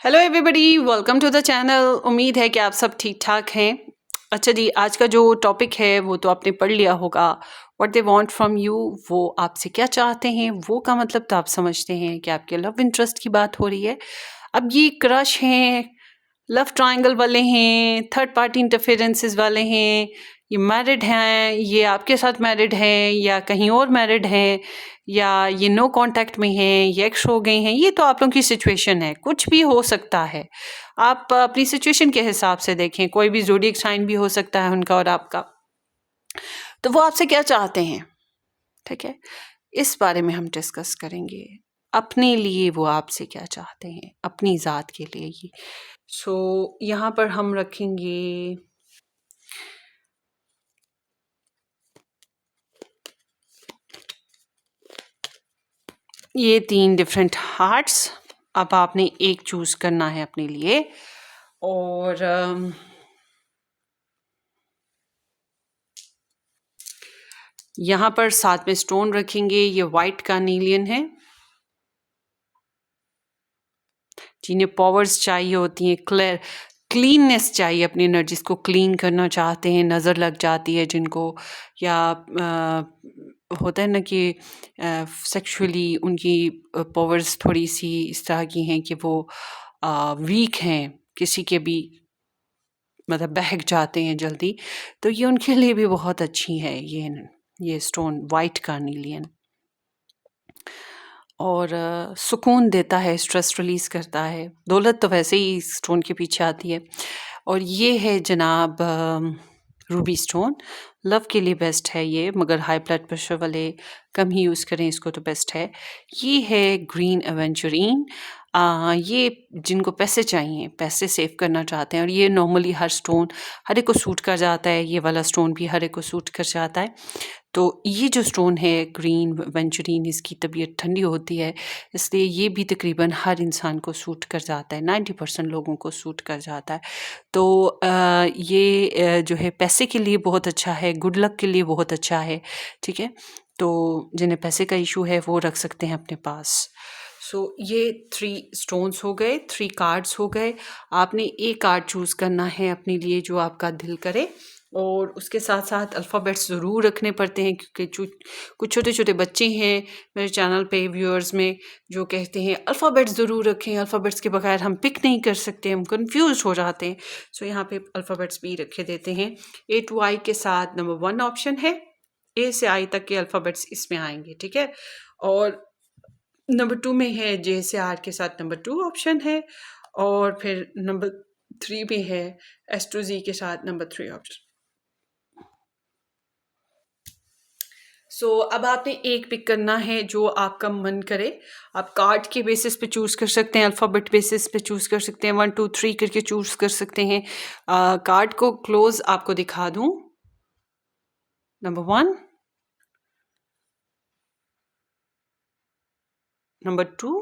Hello everybody, welcome to the channel. उम्मीद है कि आप सब ठीक ठाक हैं। अच्छा जी, आज का जो टॉपिक है वो तो आपने पढ़ लिया होगा। What they want from you, वो आपसे क्या चाहते हैं, वो का मतलब तो आप समझते हैं कि आपके लव इंटरेस्ट की बात हो रही है। अब ये क्रश हैं, लव ट्रायंगल वाले हैं, थर्ड पार्टी इंटरफेरेंसेस वाले हैं, ये मैरिड हैं, ये आपके साथ मैरिड हैं या कहीं और मैरिड हैं, या ये नो कांटेक्ट में हैं, ये एक्स हो गए हैं, ये तो आप लोगों की सिचुएशन है, कुछ भी हो सकता है। आप अपनी सिचुएशन के हिसाब से देखें, कोई भी ज़ोडिएक साइन भी हो सकता है उनका और आपका। तो वो आपसे क्या चाहते हैं, ठीक है, इस बारे में हम डिस्कस करेंगे। अपने लिए वो आपसे क्या चाहते हैं, अपनी ज़ात के लिए ये। सो यहाँ पर हम रखेंगे ये 3 डिफरेंट हार्ट्स। अब आपने एक चूज़ करना है अपने लिए और यहाँ पर साथ में स्टोन रखेंगे। ये वाइट कार्नेलियन है, जिन्हें पावर्स चाहिए होती हैं, क्लीननेस चाहिए, अपनी एनर्जीज को क्लीन करना चाहते हैं, नज़र लग जाती है जिनको, या होता है ना कि सेक्सुअली उनकी पावर्स थोड़ी सी इस तरह की हैं कि वो वीक हैं, किसी के भी मतलब बहक जाते हैं जल्दी, तो ये उनके लिए भी बहुत अच्छी है ये स्टोन वाइट कार्नेलियन। और सुकून देता है, स्ट्रेस रिलीज़ करता है, दौलत तो वैसे ही स्टोन के पीछे आती है। और ये है जनाब रूबी स्टोन, लव के लिए बेस्ट है ये, मगर हाई ब्लड प्रेशर वाले कम ही यूज़ करें इसको तो बेस्ट है। ये है ग्रीन एवेंचुरीन, ये जिनको पैसे चाहिए, पैसे सेव करना चाहते हैं, और ये नॉर्मली हर स्टोन हर एक को सूट कर जाता है, ये वाला स्टोन भी हर एक को सूट कर जाता है। तो ये जो स्टोन है ग्रीन वेंचुरीन, इसकी तबीयत ठंडी होती है, इसलिए ये भी तकरीबन हर इंसान को सूट कर जाता है, 90% लोगों को सूट कर जाता है। तो ये जो है पैसे के लिए बहुत अच्छा है, गुड लक के लिए बहुत अच्छा है, ठीक है। तो जिन्हें पैसे का इशू है वो रख सकते हैं अपने पास। सो ये 3 स्टोन्स हो गए, 3 कार्ड्स हो गए। आपने एक कार्ड चूज़ करना है अपने लिए जो आपका दिल करे, और उसके साथ साथ अल्फ़ाबेट्स ज़रूर रखने पड़ते हैं, क्योंकि कुछ छोटे छोटे बच्चे हैं मेरे चैनल पे व्यूअर्स में जो कहते हैं अल्फ़ाबेट्स ज़रूर रखें, अल्फ़ाबेट्स के बगैर हम पिक नहीं कर सकते, हम कंफ्यूज हो जाते हैं। सो यहाँ पे अल्फ़ाबेट्स भी रखे देते हैं। ए टू आई के साथ नंबर 1 ऑप्शन है, ए से आई तक के अल्फ़ाबेट्स इसमें आएंगे, ठीक है। और नंबर 2 में है जे से आर के साथ नंबर 2 ऑप्शन है, और फिर नंबर 3 में है एस टू जी के साथ नंबर 3 ऑप्शन। सो अब आपने एक पिक करना है जो आपका मन करे। आप कार्ड के बेसिस पे चूज़ कर सकते हैं, अल्फ़ाबेट बेसिस पे चूज़ कर सकते हैं, 1 2 3 करके चूज़ कर सकते हैं। कार्ड को क्लोज आपको दिखा दूं। Number 1, number 2,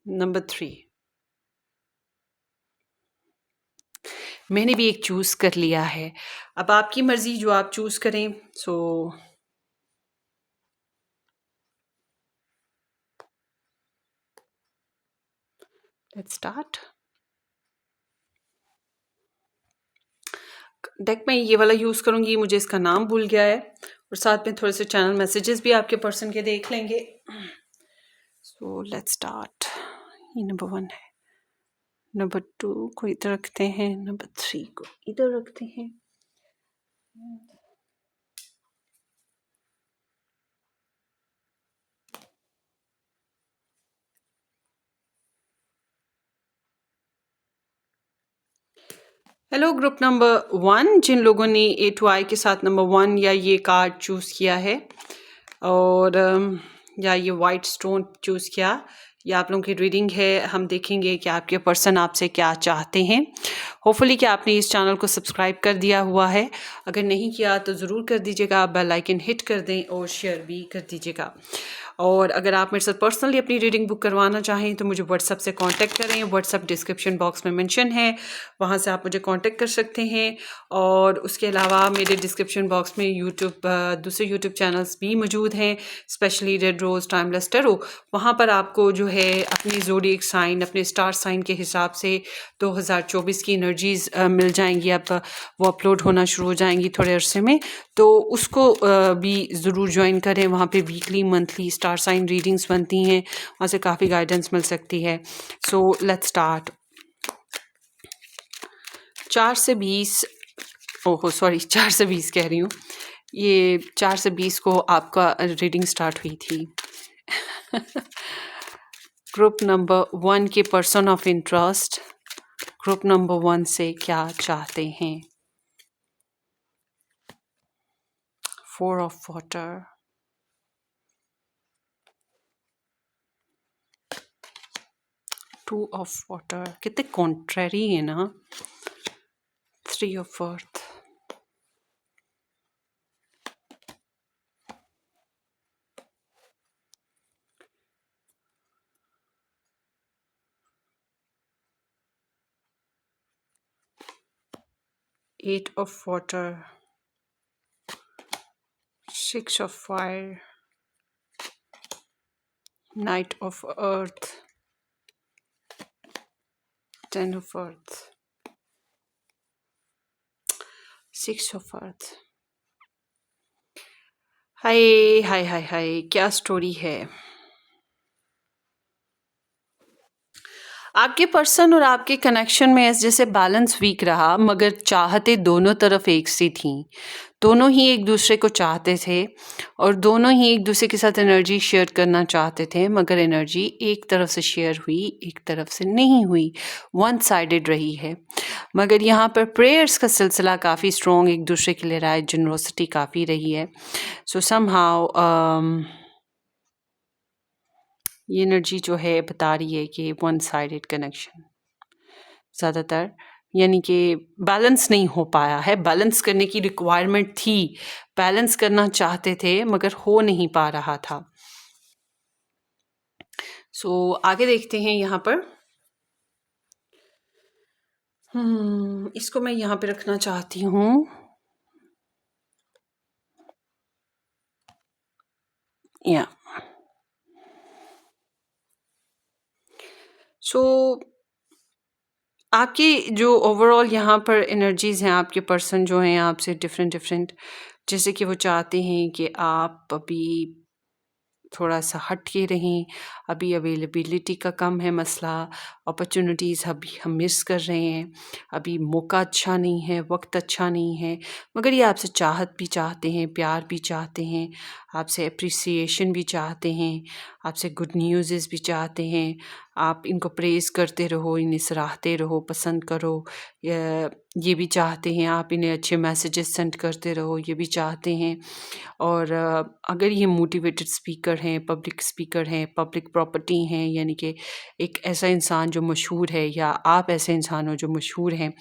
number 3। मैंने भी एक चूज़ कर लिया है, अब आपकी मर्ज़ी जो आप चूज़ करें। So let's start. डेक में ये वाला यूज़ करूँगी, मुझे इसका नाम भूल गया है, और साथ में थोड़े से चैनल मैसेजेस भी आपके पर्सन के देख लेंगे। So let's start. ये नंबर 1 है, नंबर 2 को इधर रखते हैं, नंबर 3 को इधर रखते हैं। हेलो ग्रुप नंबर 1, जिन लोगों ने ए टू आई के साथ नंबर 1 या ये कार्ड चूज़ किया है, और या ये वाइट स्टोन चूज़ किया, ये आप लोगों की रीडिंग है। हम देखेंगे कि आपके पर्सन आपसे क्या चाहते हैं। होपफुली कि आपने इस चैनल को सब्सक्राइब कर दिया हुआ है। अगर नहीं किया तो ज़रूर कर दीजिएगा, बेल आइकन हिट कर दें और शेयर भी कर दीजिएगा। और अगर आप मेरे साथ पर्सनली अपनी रीडिंग बुक करवाना चाहें तो मुझे व्हाट्सएप से कांटेक्ट करें। व्हाट्सएप डिस्क्रिप्शन बॉक्स में मेंशन है, वहाँ से आप मुझे कांटेक्ट कर सकते हैं। और उसके अलावा मेरे डिस्क्रिप्शन बॉक्स में दूसरे यूट्यूब चैनल्स भी मौजूद हैं, specially red rose timeless tarot. वहाँ पर आपको जो है अपनी ज़ोडिएक साइन, अपने स्टार साइन के हिसाब से 2024 की एनर्जीज़ मिल जाएंगी। अब वो अपलोड होना शुरू हो जाएंगी थोड़े अरसे में, तो उसको भी ज़रूर ज्वाइन करें। वहाँ पे weekly monthly star sign readings बनती हैं, वहाँ से काफ़ी गाइडेंस मिल सकती है। So let's start. 4 से 20, ओहो सॉरी 4 से 20 कह रही हूँ, ये 4 से 20 को आपका रीडिंग स्टार्ट हुई थी। ग्रुप नंबर 1 के person of interest group number 1 से क्या चाहते हैं। 4 ऑफ वाटर, 2 ऑफ वाटर, कितने कॉन्ट्रेरी है ना। 3 of earth, 8 of water, 6 of fire, Knight of Earth, 10 of Earth, 6 of Earth। हाय हाय हाय हाय, क्या स्टोरी है। आपके पर्सन और आपके कनेक्शन में जैसे बैलेंस वीक रहा, मगर चाहते दोनों तरफ एक सी थी। दोनों ही एक दूसरे को चाहते थे और दोनों ही एक दूसरे के साथ एनर्जी शेयर करना चाहते थे, मगर एनर्जी एक तरफ से शेयर हुई, एक तरफ से नहीं हुई, वन साइडेड रही है। मगर यहाँ पर प्रेयर्स का सिलसिला काफ़ी स्ट्रॉन्ग एक दूसरे के लिए रहा है, जनरोसिटी काफ़ी रही है। सो समहाउ ये एनर्जी जो है बता रही है कि वन साइडेड कनेक्शन ज़्यादातर, यानी कि बैलेंस नहीं हो पाया है। बैलेंस करने की रिक्वायरमेंट थी, बैलेंस करना चाहते थे मगर हो नहीं पा रहा था। सो आगे देखते हैं यहाँ पर। इसको मैं यहाँ पे रखना चाहती हूँ। या सो आपकी जो ओवरऑल यहाँ पर एनर्जीज़ हैं, आपके पर्सन जो हैं आपसे डिफरेंट, जैसे कि वो चाहते हैं कि आप अभी थोड़ा सा हट के रहें। अभी अवेलेबिलिटी का कम है मसला, अपॉर्चुनिटीज़ अभी हम मिस कर रहे हैं, अभी मौका अच्छा नहीं है, वक्त अच्छा नहीं है। मगर ये आपसे चाहत भी चाहते हैं, प्यार भी चाहते हैं, आपसे अप्रिसिएशन भी चाहते हैं, आपसे गुड न्यूज़ भी चाहते हैं। आप इनको प्रेज़ करते रहो, इन्हें सराहते रहो, पसंद करो। ये भी चाहते हैं आप इन्हें अच्छे मैसेजेस सेंड करते रहो, ये भी चाहते हैं। और अगर ये मोटिवेटेड स्पीकर हैं, पब्लिक स्पीकर हैं, पब्लिक प्रॉपर्टी हैं, यानी कि एक ऐसा इंसान जो मशहूर है, या आप ऐसे इंसान हो जो मशहूर हैं,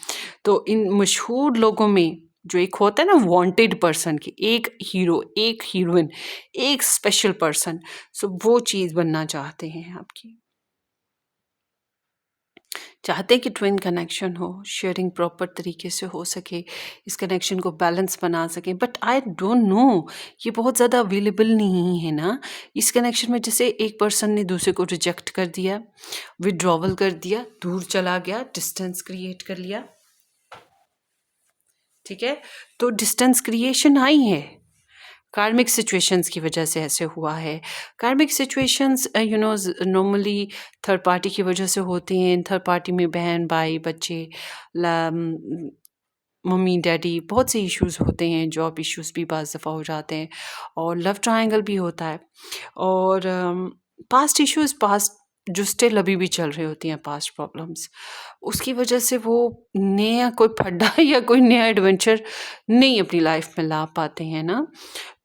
तो इन मशहूर लोगों में जो एक होता है ना वांटेड पर्सन की, एक हीरो, एक हीरोइन, एक स्पेशल पर्सन, सो वो चीज़ बनना चाहते हैं आपकी। चाहते हैं कि ट्विन कनेक्शन हो, शेयरिंग प्रॉपर तरीके से हो सके, इस कनेक्शन को बैलेंस बना सकें। बट आई डोंट नो, ये बहुत ज़्यादा अवेलेबल नहीं है ना इस कनेक्शन में। जैसे एक पर्सन ने दूसरे को रिजेक्ट कर दिया, विड्रॉवल कर दिया, दूर चला गया, डिस्टेंस क्रिएट कर लिया। ठीक है, तो डिस्टेंस क्रिएशन आई है, कार्मिक सिचुएशंस की वजह से ऐसे हुआ है। कार्मिक सिचुएशंस नॉर्मली थर्ड पार्टी की वजह से होते हैं। थर्ड पार्टी में बहन, भाई, बच्चे, मम्मी, डैडी, बहुत से इश्यूज़ होते हैं। जॉब इश्यूज़ भी बाज़ दफ़ा हो जाते हैं और लव ट्रायंगल भी होता है। और पास्ट इश्यूज़ पास्ट जो स्टिल अभी भी चल रही होती हैं पास्ट प्रॉब्लम्स, उसकी वजह से वो नया कोई फड्डा या कोई नया एडवेंचर नहीं अपनी लाइफ में ला पाते हैं ना।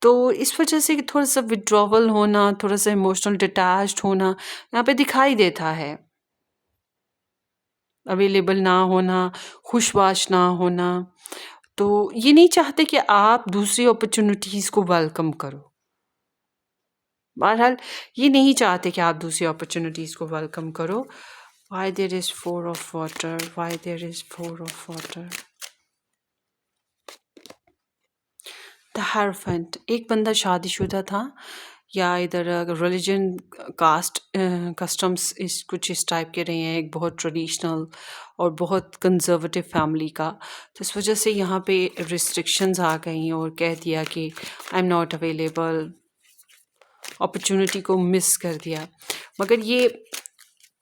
तो इस वजह से थोड़ा सा विड्रॉवल होना, थोड़ा सा इमोशनल डिटैच्ड होना यहाँ पे दिखाई देता है। अवेलेबल ना होना, खुशबाश ना होना। तो ये नहीं चाहते कि आप दूसरी अपॉर्चुनिटीज़ को वेलकम करो। बहरहाल ये नहीं चाहते कि आप दूसरी अपॉर्चुनिटीज़ को वेलकम करो। Why there is 4 of water? Why there is 4 of water? The हायरफेंट, एक बंदा शादीशुदा था या इधर रिलीजन कास्ट कस्टम्स इस कुछ इस टाइप के रहे हैं, एक बहुत ट्रेडिशनल और बहुत कंजर्वेटिव फैमिली का। तो इस वजह से यहाँ पे रिस्ट्रिक्शंस आ गई और कह दिया कि आई एम नॉट अवेलेबल, अपॉर्चुनिटी को मिस कर दिया। मगर ये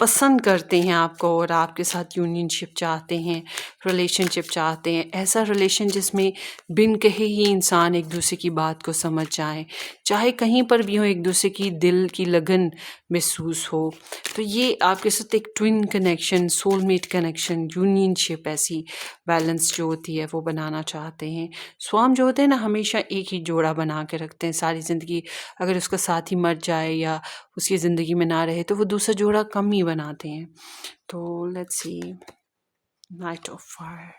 पसंद करते हैं आपको और आपके साथ यूनियनशिप चाहते हैं, रिलेशनशिप चाहते हैं, ऐसा रिलेशन जिसमें बिन कहे ही इंसान एक दूसरे की बात को समझ जाए, चाहे कहीं पर भी हो एक दूसरे की दिल की लगन महसूस हो। तो ये आपके साथ एक ट्विन कनेक्शन, सोलमेट कनेक्शन, यूनियनशिप ऐसी बैलेंस जो होती है वो बनाना चाहते हैं। स्वाम जो होते हैं ना हमेशा एक ही जोड़ा बना के रखते हैं सारी ज़िंदगी। अगर उसका साथी मर जाए या उसकी ज़िंदगी में ना रहे तो वो दूसरा जोड़ा कम ही बनाते हैं। तो let's see, night of fire,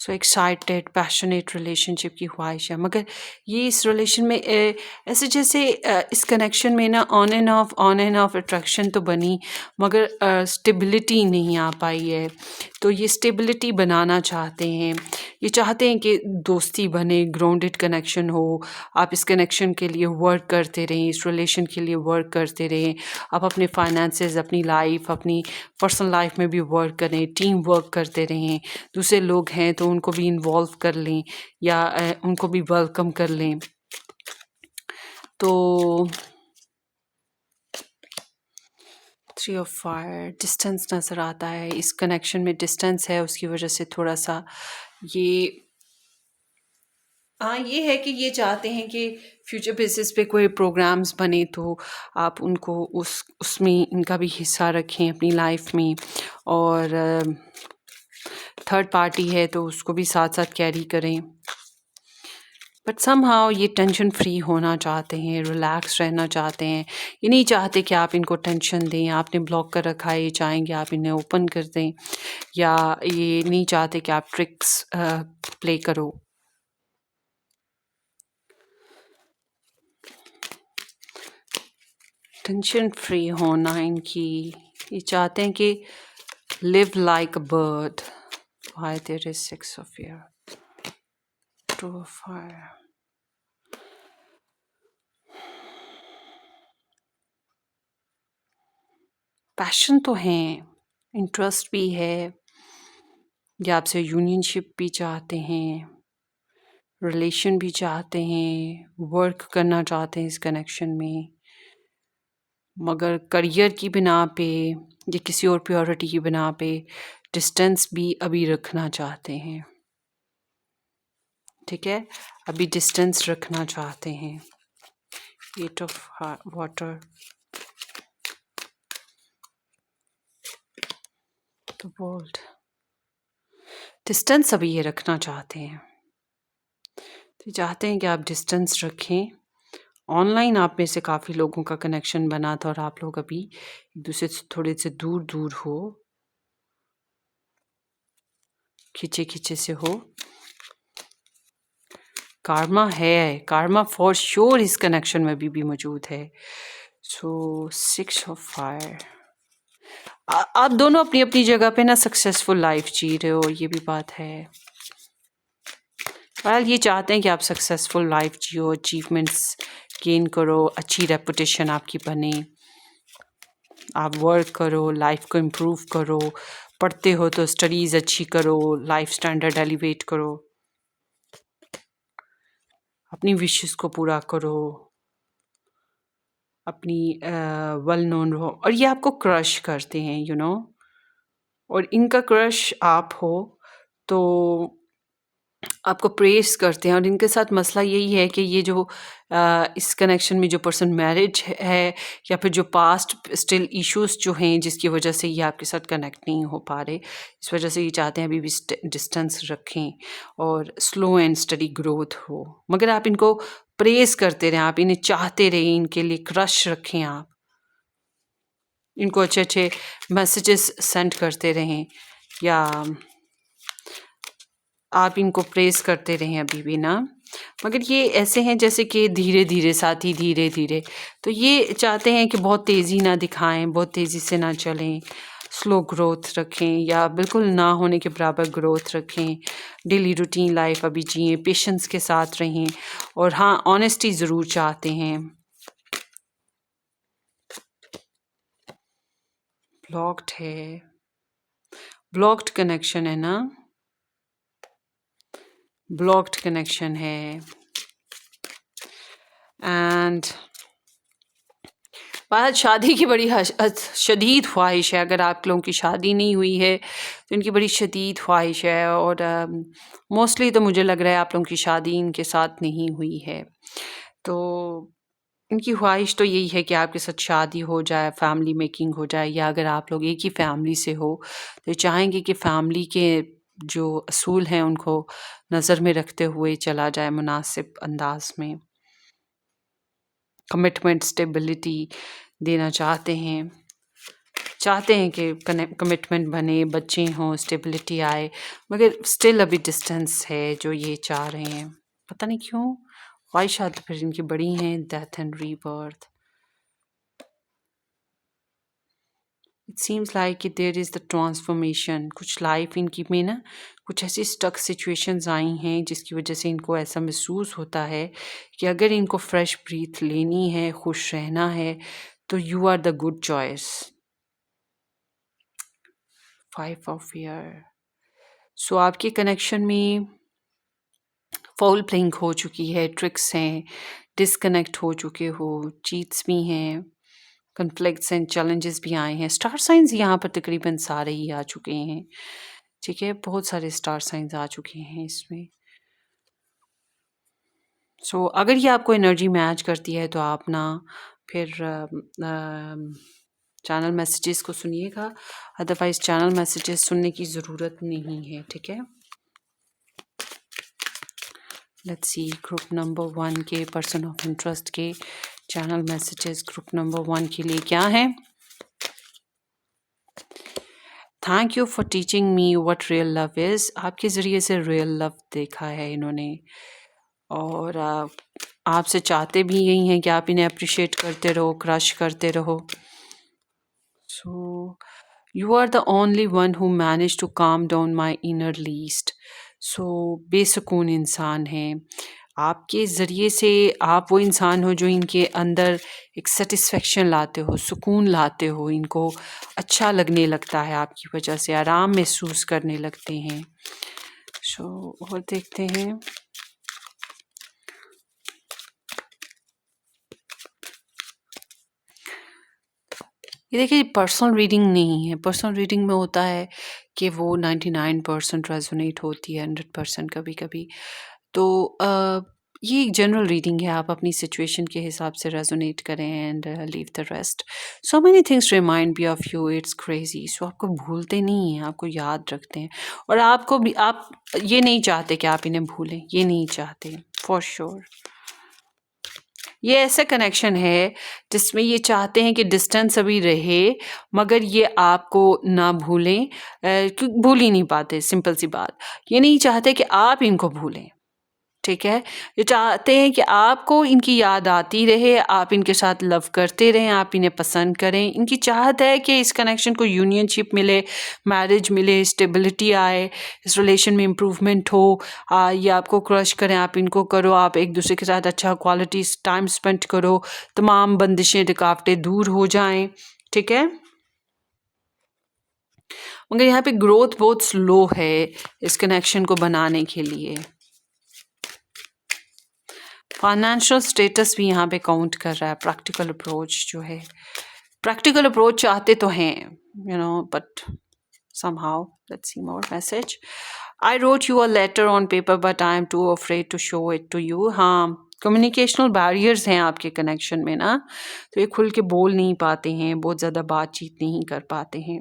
so excited, passionate relationship की ख्वाहिश है। मगर ये इस रिलेशन में ऐसे जैसे इस कनेक्शन में ना ऑन एंड ऑफ अट्रैक्शन तो बनी, मगर स्टेबिलिटी नहीं आ पाई है। तो ये स्टेबिलिटी बनाना चाहते हैं, ये चाहते हैं कि दोस्ती बने, ग्राउंडेड कनेक्शन हो। आप इस कनेक्शन के लिए वर्क करते रहें, इस रिलेशन के लिए वर्क करते रहें। आप अपने फाइनेंसेस, अपनी लाइफ, अपनी पर्सनल लाइफ में भी वर्क करें, टीम वर्क करते रहें। दूसरे लोग हैं तो उनको भी इन्वॉल्व कर लें या उनको भी वेलकम कर लें। तो 3 ऑफ फायर, डिस्टेंस नज़र आता है, इस कनेक्शन में डिस्टेंस है, उसकी वजह से थोड़ा सा ये हाँ, ये है कि ये चाहते हैं कि फ्यूचर बेसिस पे कोई प्रोग्राम्स बने तो आप उनको उसमें इनका भी हिस्सा रखें अपनी लाइफ में। और थर्ड पार्टी है तो उसको भी साथ साथ कैरी करें। बट समहाउ ये टेंशन फ्री होना चाहते हैं, रिलैक्स रहना चाहते हैं। ये नहीं चाहते कि आप इनको टेंशन दें, आपने ब्लॉक कर रखा है, ये चाहेंगे आप इन्हें ओपन कर दें। या ये नहीं चाहते कि आप ट्रिक्स प्ले करो। टेंशन फ्री होना इनकी, ये चाहते हैं कि live like a bird. Why there is 6 of here, 2 of fire, passion तो है, इंटरेस्ट भी है, या आपसे यूनियनशिप भी चाहते हैं, रिलेशन भी चाहते हैं, वर्क करना चाहते हैं इस कनेक्शन में। मगर करियर की बिना पे या किसी और प्योरिटी की बिना पे डिस्टेंस भी अभी रखना चाहते हैं। ठीक है, अभी डिस्टेंस रखना चाहते हैं। 8 of water, the world, distance अभी ये रखना चाहते हैं। तो चाहते हैं कि आप डिस्टेंस रखें। ऑनलाइन आप में से काफ़ी लोगों का कनेक्शन बना था और आप लोग अभी एक दूसरे से थोड़े से दूर दूर हो, खींचे खींचे से हो। कार्मा है, कार्मा फॉर श्योर इस कनेक्शन में भी मौजूद है। सो 6 ऑफ फायर, आप दोनों अपनी अपनी जगह पे ना सक्सेसफुल लाइफ जी रहे हो, ये भी बात है। वेल ये चाहते हैं कि आप सक्सेसफुल लाइफ जियो, अचीवमेंट्स गेन करो, अच्छी रेपुटेशन आपकी बने, आप वर्क करो, लाइफ को इम्प्रूव करो, पढ़ते हो तो स्टडीज़ अच्छी करो, लाइफ स्टैंडर्ड एलिवेट करो, अपनी विशेस को पूरा करो, अपनी वेल नोन रहो। और ये आपको क्रश करते हैं, यू नो, और इनका क्रश आप हो। तो आपको प्रेज़ करते हैं और इनके साथ मसला यही है कि ये जो इस कनेक्शन में जो पर्सन मैरिड है या फिर जो पास्ट स्टिल इश्यूज़ जो हैं जिसकी वजह से ये आपके साथ कनेक्ट नहीं हो पा रहे, इस वजह से ये चाहते हैं अभी भी डिस्टेंस रखें और स्लो एंड स्टडी ग्रोथ हो। मगर आप इनको प्रेज़ करते रहें, आप इन्हें चाहते रहें, इनके लिए क्रश रखें आप। इनको अच्छे-अच्छे मैसेजेस सेंड करते रहें या आप इनको प्रेज़ करते रहें अभी भी ना। मगर ये ऐसे हैं जैसे कि धीरे-धीरे साथी धीरे-धीरे, तो ये चाहते हैं कि बहुत तेज़ी ना दिखाएँ, बहुत तेज़ी से ना चलें, स्लो ग्रोथ रखें या बिल्कुल ना होने के बराबर ग्रोथ रखें। डेली रूटीन लाइफ़ अभी जिएँ, पेशेंस के साथ रहें और हाँ, ऑनेस्टी ज़रूर चाहते हैं। ब्लॉक्ड है, ब्लॉक्ड कनेक्शन है ना? ब्लॉक्ड कनेक्शन है एंड बात शादी की बड़ी शदीद ख्वाहिश है। अगर आप लोगों की शादी नहीं हुई है तो इनकी बड़ी शदीद ख्वाहिश है और मोस्टली तो मुझे लग रहा है आप लोगों की शादी इनके साथ नहीं हुई है। तो इनकी ख्वाहिश तो यही है कि आपके साथ शादी हो जाए, फैमिली मेकिंग हो जाए या अगर आप लोग एक ही फैमिली से हो तो ये चाहेंगे कि फैमिली के जो असूल हैं उनको नज़र में रखते हुए चला जाए मुनासिब अंदाज में। कमिटमेंट, स्टेबिलिटी देना चाहते हैं कि कमिटमेंट बने, बच्चे हों, स्टेबिलिटी आए, मगर स्टिल अभी डिस्टेंस है जो ये चाह रहे हैं। पता नहीं क्यों? ख्वाहिशात तो फिर इनकी बड़ी हैं, death and rebirth. It seems like कि देयर इज़ द ट्रांसफॉर्मेशन। कुछ लाइफ इनकी में ना कुछ ऐसी स्टक सिचुएशंस आई हैं जिसकी वजह से इनको ऐसा महसूस होता है कि अगर इनको फ्रेश ब्रीथ लेनी है, खुश रहना है, तो you are the good choice. 5 of air. So आपके कनेक्शन में फाउल प्लेइंग हो चुकी है, ट्रिक्स हैं, डिस्कनेक्ट हो चुके हो, चीट्स भी हैं, कन्फ्लिक्ट्स एंड चैलेंजेस भी आए हैं। स्टार साइंस यहाँ पर तकरीबन सारे ही आ चुके हैं, ठीक है? बहुत सारे स्टार साइंस आ चुके हैं इसमें। सो अगर ये आपको एनर्जी मैच करती है तो आप ना फिर चैनल मैसेजेस को सुनिएगा, अदरवाइज़ चैनल मैसेजेस सुनने की ज़रूरत नहीं है, ठीक है? लेट्स सी ग्रुप नंबर 1 के पर्सन ऑफ इंटरेस्ट के चैनल मैसेजेस ग्रुप नंबर 1 के लिए क्या हैं? Thank you for teaching me what real love is. आपके ज़रिए से रियल लव देखा है इन्होंने और आपसे चाहते भी यही हैं कि आप इन्हें अप्रिशिएट करते रहो, क्रश करते रहो। So you are the only one who manage to calm down my inner least. So बेसुकून इंसान हैं। आपके ज़रिए से आप वो इंसान हो जो इनके अंदर एक सेटिस्फेक्शन लाते हो, सुकून लाते हो, इनको अच्छा लगने लगता है आपकी वजह से, आराम महसूस करने लगते हैं। सो और देखते हैं। ये देखिए पर्सनल रीडिंग नहीं है। पर्सनल रीडिंग में होता है कि वो 99% रेजोनेट होती है, 100% कभी-कभी। तो ये एक जनरल रीडिंग है, आप अपनी सिचुएशन के हिसाब से रेजोनेट करें and leave the rest. So many things remind me of you, it's crazy. So आपको भूलते नहीं हैं, आपको याद रखते हैं और आपको भी आप ये नहीं चाहते कि आप इन्हें भूलें, ये नहीं चाहते फॉर श्योर। ये ऐसा कनेक्शन है जिसमें ये चाहते हैं कि डिस्टेंस अभी रहे मगर ये आपको ना भूलें, क्योंकि भूल ही नहीं पाते, सिंपल सी बात। ये नहीं चाहते कि आप इनको भूलें, ठीक है? ये चाहते हैं कि आपको इनकी याद आती रहे, आप इनके साथ लव करते रहें, आप इन्हें पसंद करें। इनकी चाहत है कि इस कनेक्शन को यूनियनशिप मिले, मैरिज मिले, स्टेबिलिटी आए, इस रिलेशन में इम्प्रूवमेंट हो। ये आपको क्रश करें, आप इनको करो, आप एक दूसरे के साथ अच्छा क्वालिटी टाइम स्पेंड करो, तमाम बंदिशें, रुकावटें दूर हो जाएँ, ठीक है? मगर यहाँ पे ग्रोथ बहुत स्लो है इस कनेक्शन को बनाने के लिए। फाइनेंशियल स्टेटस भी यहाँ पे काउंट कर रहा है। प्रैक्टिकल अप्रोच जो है, प्रैक्टिकल अप्रोच चाहते तो हैं, but somehow let's see more message. I wrote you a letter on paper but I am too afraid to show it to you. हाँ, कम्युनिकेशनल बैरियर्स हैं आपके कनेक्शन में ना, तो ये खुल के बोल नहीं पाते हैं, बहुत ज़्यादा बातचीत नहीं कर पाते हैं।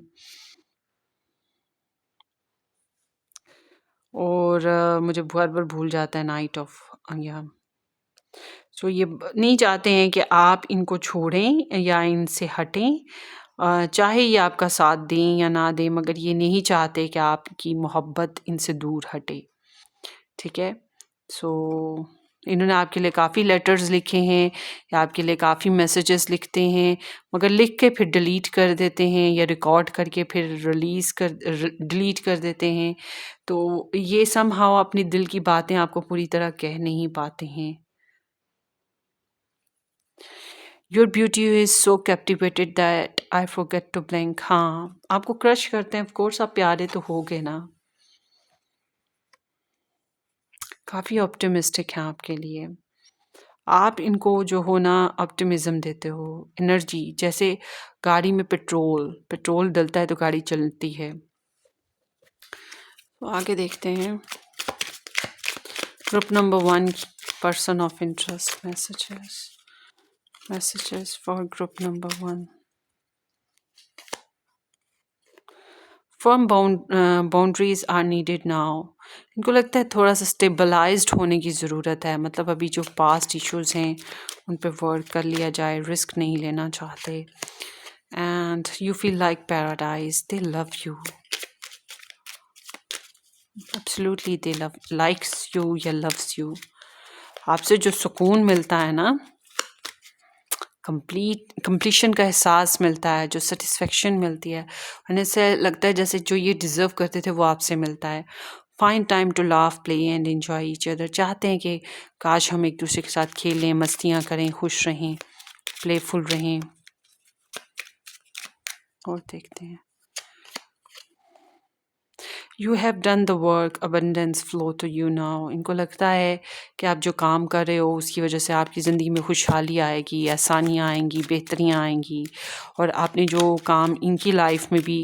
और मुझे बार बार भूल जाता है नाइट ऑफ या सो ये नहीं चाहते हैं कि आप इनको छोड़ें या इनसे हटें, चाहे ये आपका साथ दें या ना दें, मगर ये नहीं चाहते कि आपकी मोहब्बत इनसे दूर हटे। ठीक है, सो इन्होंने आपके लिए काफ़ी लेटर्स लिखे हैं या आपके लिए काफ़ी मैसेजेस लिखते हैं, मगर लिख के फिर डिलीट कर देते हैं या रिकॉर्ड करके फिर डिलीट कर देते हैं। तो ये समहाउ अपनी दिल की बातें आपको पूरी तरह कह नहीं पाते हैं। Your beauty is so captivated that I forget to blink. हाँ, आपको क्रश करते हैं, ऑफ कोर्स आप प्यारे तो हो गए ना। काफ़ी ऑप्टिमिस्टिक हैं आपके लिए। आप इनको जो हो ना ऑप्टिमिज्म देते हो, एनर्जी, जैसे गाड़ी में पेट्रोल डलता है तो गाड़ी चलती है। तो आगे देखते हैं group number 1, person of interest, messages for group number 1। Firm boundaries are needed now. इनको लगता है थोड़ा सा स्टेबलाइज्ड होने की ज़रूरत है, मतलब अभी जो पास्ट इश्यूज हैं उन पे वर्क कर लिया जाए, रिस्क नहीं लेना चाहते। And you feel like paradise, they love you, absolutely they love likes you या लव्स यू। आपसे जो सुकून मिलता है ना, कंप्लीशन का एहसास मिलता है, जो सेटिस्फेक्शन मिलती है, और ऐसे लगता है जैसे जो ये डिज़र्व करते थे वो आपसे मिलता है। Find time to laugh, play and enjoy each other. चाहते हैं कि काश हम एक दूसरे के साथ खेलें, मस्तियाँ करें, खुश रहें, प्लेफुल रहें। और देखते हैं, you have done the work, abundance flow to you now. इनको लगता है कि आप जो काम कर रहे हो उसकी वजह से आपकी ज़िंदगी में खुशहाली आएगी, आसानियाँ आएंगी, बेहतरियाँ आएंगी, और आपने जो काम इनकी लाइफ में भी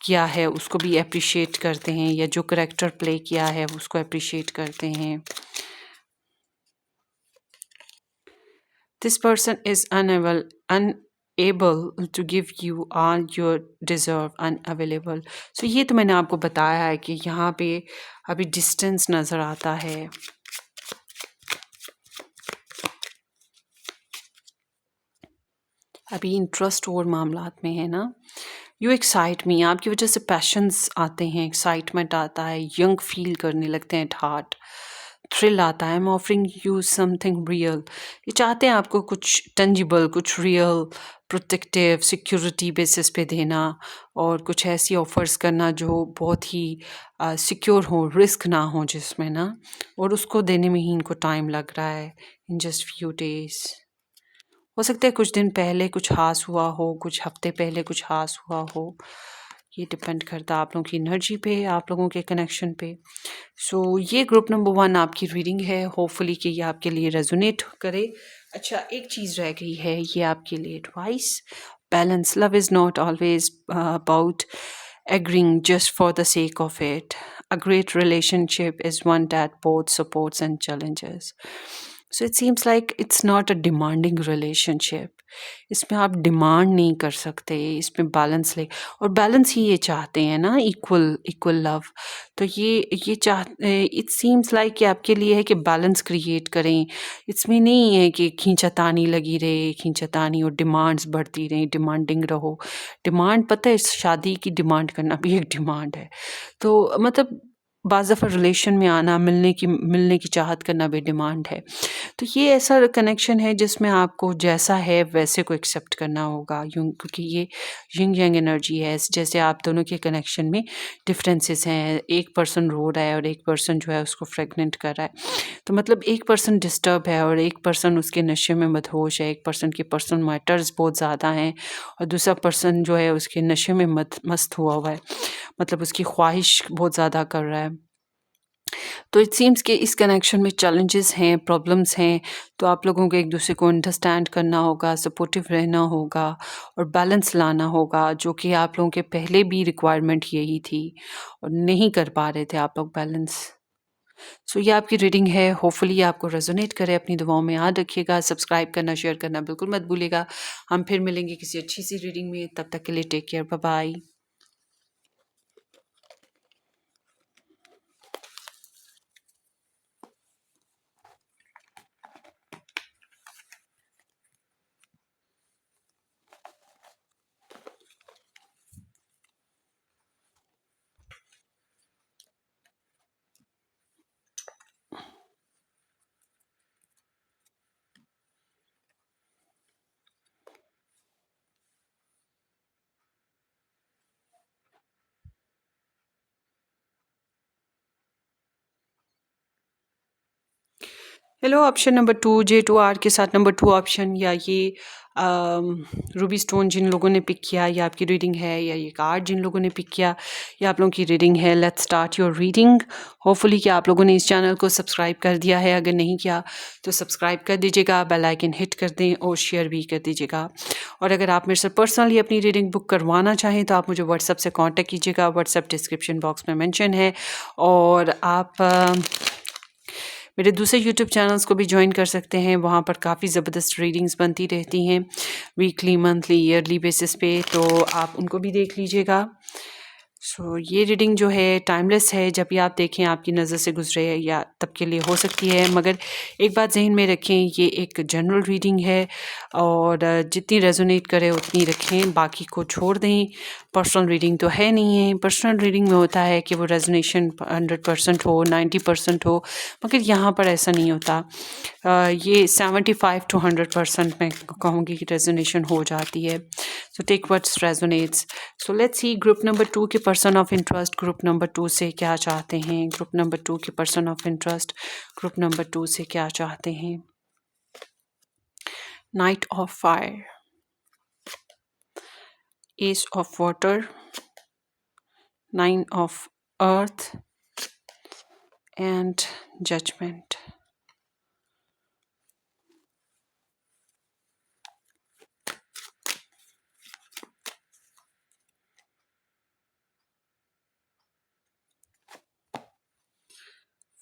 किया है उसको भी अप्रिशिएट करते हैं, या जो करेक्टर प्ले किया है उसको अप्रिशिएट करते हैं। This person is unable to give you all your deserve, unavailable. So ये तो मैंने आपको बताया है कि यहाँ पे अभी डिस्टेंस नज़र आता है। अभी इंटरेस्ट और मामलात में है ना। यू एक्साइट मी, आपकी वजह से पैशंस आते हैं, एक्साइटमेंट आता है, यंग फील करने लगते हैं एट हार्ट, थ्रिल आता है। आई am offering you something real. ये चाहते हैं आपको कुछ टेंजिबल, कुछ रियल, प्रोटेक्टिव, सिक्योरिटी बेसिस पे देना, और कुछ ऐसी ऑफर्स करना जो बहुत ही सिक्योर हो, रिस्क ना हो जिसमें ना, और उसको देने में ही इनको टाइम लग रहा है, इन जस्ट फ्यू डेज। हो सकता है कुछ दिन पहले कुछ हास हुआ हो, कुछ हफ्ते पहले कुछ हास हुआ हो। ये डिपेंड करता है आप लोगों की एनर्जी पे, आप लोगों के कनेक्शन पे। सो ये ग्रुप नंबर 1 आपकी रीडिंग है। होपफुली कि ये आपके लिए रेजोनेट करे। अच्छा, एक चीज़ रह गई है, ये आपके लिए advice. Balance, love is not always about agreeing just for the sake of it. A great relationship is one that both supports and challenges. So it seems like it's not a demanding relationship. इसमें आप demand नहीं कर सकते, इसमें balance ले, और balance ही ये चाहते हैं ना, इक्वल इक्वल लव। तो ये इट सीम्स लाइक कि आपके लिए है कि बैलेंस क्रिएट करें। इसमें नहीं है कि खींचातानी लगी रहे, खींचातानी और डिमांड्स बढ़ती रहें, डिमांडिंग रहो। डिमांड, पता है, शादी की डिमांड करना भी एक डिमांड है। तो मतलब बाज़ दफ़ा रिलेशन में आना, मिलने की चाहत करना भी डिमांड है। तो ये ऐसा कनेक्शन है जिसमें आपको जैसा है वैसे को एक्सेप्ट करना होगा, यूँ, क्योंकि ये यिंग यांग एनर्जी है। जैसे आप दोनों के कनेक्शन में डिफरेंसेस हैं, एक पर्सन रो रहा है और एक पर्सन जो है उसको प्रेग्नेंट कर रहा है। तो मतलब एक पर्सन डिस्टर्ब है और एक पर्सन उसके नशे में मदहोश है, एक पर्सन के पर्सनल मैटर्स बहुत ज़्यादा हैं, और दूसरा पर्सन जो है उसके नशे में मस्त हुआ हुआ है, मतलब उसकी ख्वाहिश बहुत ज़्यादा कर रहा है। तो इट सीम्स कि इस कनेक्शन में चैलेंजेस हैं, प्रॉब्लम्स हैं, तो आप लोगों को एक-दूसरे को अंडरस्टैंड करना होगा, सपोर्टिव रहना होगा और बैलेंस लाना होगा, जो कि आप लोगों के पहले भी रिक्वायरमेंट यही थी और नहीं कर पा रहे थे आप लोग बैलेंस। सो ये आपकी रीडिंग है, होपफुली ये आपको रेज़ोनेट करे, अपनी दुआओं में याद रखिएगा, सब्सक्राइब करना, शेयर करना बिल्कुल मत भूलिएगा। हम फिर मिलेंगे किसी अच्छी-सी रीडिंग में, तब तक के लिए take care, bye bye. Hello option number 2 J2R के साथ नंबर 2 ऑप्शन या ये रूबी स्टोन जिन लोगों ने पिक किया या आपकी रीडिंग है या ये कार्ड जिन लोगों ने पिक किया या आप लोगों की रीडिंग है, let's start your reading. Hopefully कि आप लोगों ने इस चैनल को सब्सक्राइब कर दिया है, अगर नहीं किया तो सब्सक्राइब कर दीजिएगा, बेल आइकन हिट कर दें और शेयर भी कर दीजिएगा। और अगर आप मेरे से पर्सनली अपनी रीडिंग बुक करवाना चाहें तो आप मुझे व्हाट्सएप से कॉन्टैक्ट कीजिएगा, व्हाट्सएप डिस्क्रिप्शन बॉक्स में मेंशन है। और आप मेरे दूसरे यूट्यूब चैनल्स को भी ज्वाइन कर सकते हैं, वहाँ पर काफ़ी ज़बरदस्त रीडिंग्स बनती रहती हैं वीकली, मंथली, ईयरली बेसिस पे, तो आप उनको भी देख लीजिएगा। सो ये रीडिंग जो है टाइमलेस है, जब भी आप देखें आपकी नज़र से गुजरे या तब के लिए हो सकती है, मगर एक बात जहन में रखें, ये एक जनरल रीडिंग है और जितनी रेजोनेट करे उतनी रखें, बाकी को छोड़ दें। पर्सनल रीडिंग तो है नहीं है, पर्सनल रीडिंग में होता है कि वो रेजोनेशन 100% हो, 90% हो, मगर यहाँ पर ऐसा नहीं होता। ये 75 to 100% मैं कहूँगी कि रेजोनेशन हो जाती है। So take what's resonates. So let's see group number 2 के person of interest group number 2 से क्या चाहते हैं। ग्रुप नंबर 2 के person of interest group number 2 से क्या चाहते हैं। Knight of fire, ace of water, 9 of earth and judgment.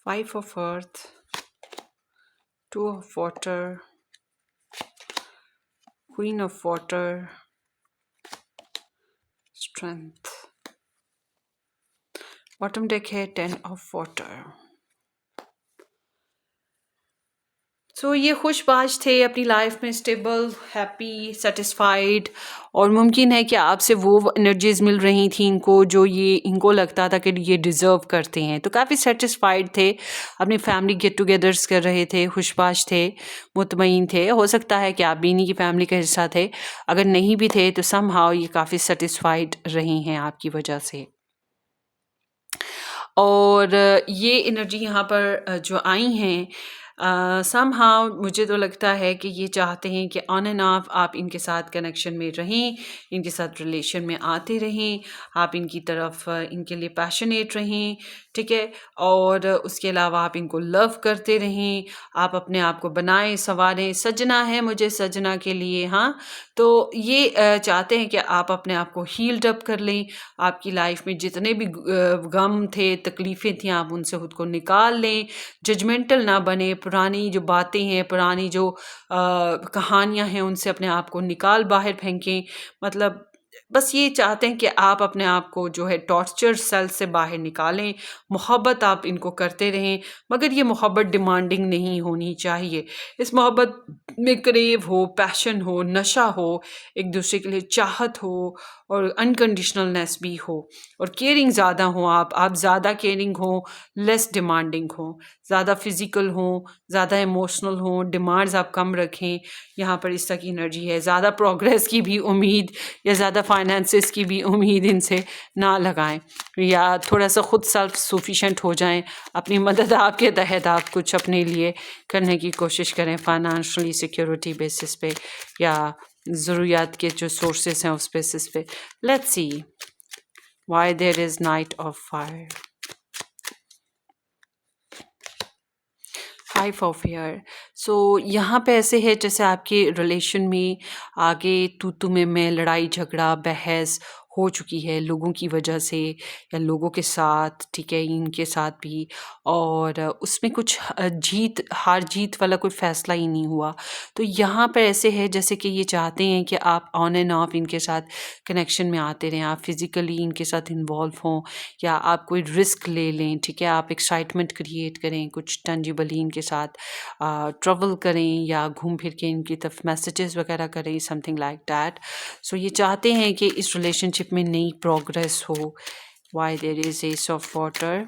Five of earth, 2 of water, Queen of water, strength. Bottom deck है 10 ऑफ वाटर। सो ये खुशबाश थे, अपनी लाइफ में स्टेबल, हैप्पी, सेटिस्फाइड, और मुमकिन है कि आपसे वो एनर्जीज मिल रही थी इनको जो ये इनको लगता था कि ये डिज़र्व करते हैं, तो काफ़ी सेटिस्फाइड थे, अपनी फैमिली गेट टुगेदर्स कर रहे थे, खुशबाश थे, मुतमईन थे। हो सकता है कि आप भी इन्हीं की फैमिली का हिस्सा थे, अगर नहीं भी थे तो समहाउ ये काफ़ी सेटिस्फाइड रही हैं आपकी वजह से। और ये एनर्जी यहाँ पर जो आई हैं, समहाउ मुझे तो लगता है कि ये चाहते हैं कि ऑन एंड ऑफ आप इनके साथ कनेक्शन में रहें, इनके साथ रिलेशन में आते रहें, आप इनकी तरफ इनके लिए पैशनेट रहें, ठीक है, और उसके अलावा आप इनको लव करते रहें, आप अपने आप को बनाएं संवारें। सजना है मुझे सजना के लिए, हाँ, तो ये चाहते हैं कि आप अपने आप को हील्ड अप कर लें, आपकी लाइफ में जितने भी गम थे, तकलीफ़ें थी, आप उनसे खुद को निकाल लें, जजमेंटल ना बने, पुरानी जो बातें हैं, पुरानी जो कहानियाँ हैं, उनसे अपने आप को निकाल बाहर फेंकें। मतलब बस ये चाहते हैं कि आप अपने आप को जो है टॉर्चर सेल से बाहर निकालें, मोहब्बत आप इनको करते रहें, मगर ये मोहब्बत डिमांडिंग नहीं होनी चाहिए। इस मोहब्बत में क्रेव हो, पैशन हो, नशा हो, एक दूसरे के लिए चाहत हो और अनकंडीशनलनेस भी हो, और केयरिंग ज़्यादा हो, आप ज़्यादा केयरिंग हो, लेस डिमांडिंग हो, ज़्यादा फिजिकल हो, ज़्यादा इमोशनल हो, डिमांड्स आप कम रखें। यहाँ पर इस तरह की एनर्जी है, ज़्यादा प्रोग्रेस की भी उम्मीद या ज़्यादा फाइनेंसेस की भी उम्मीद इनसे ना लगाएं, या थोड़ा सा खुद सेल्फ सफिशेंट हो जाएं, अपनी मदद आपके तहत आप कुछ अपने लिए करने की कोशिश करें, फाइनेंशियली सिक्योरिटी बेसिस पे या ज़रूरियात के जो सोर्सेस हैं उस बेसिस पे। Let's see why there is knight of fire. Five of air. So यहाँ पे ऐसे है जैसे आपके रिलेशन में आगे तू में लड़ाई झगड़ा बहस हो चुकी है लोगों की वजह से या लोगों के साथ, ठीक है, इनके साथ भी। और उसमें कुछ जीत हार जीत वाला कोई फ़ैसला ही नहीं हुआ। तो यहाँ पर ऐसे है जैसे कि ये चाहते हैं कि आप ऑन एंड ऑफ इनके साथ कनेक्शन में आते रहें, आप फिज़िकली इनके साथ इन्वॉल्व हों या आप कोई रिस्क ले लें, ठीक है, आप एक्साइटमेंट क्रिएट करें, कुछ टेंजिबली इनके साथ ट्रैवल करें या घूम फिर के इनकी तरफ मैसेजेस वगैरह करें, समथिंग लाइक दैट। सो ये चाहते हैं कि इस रिलेशनशिप में नई प्रोग्रेस हो। Why there is ace of water.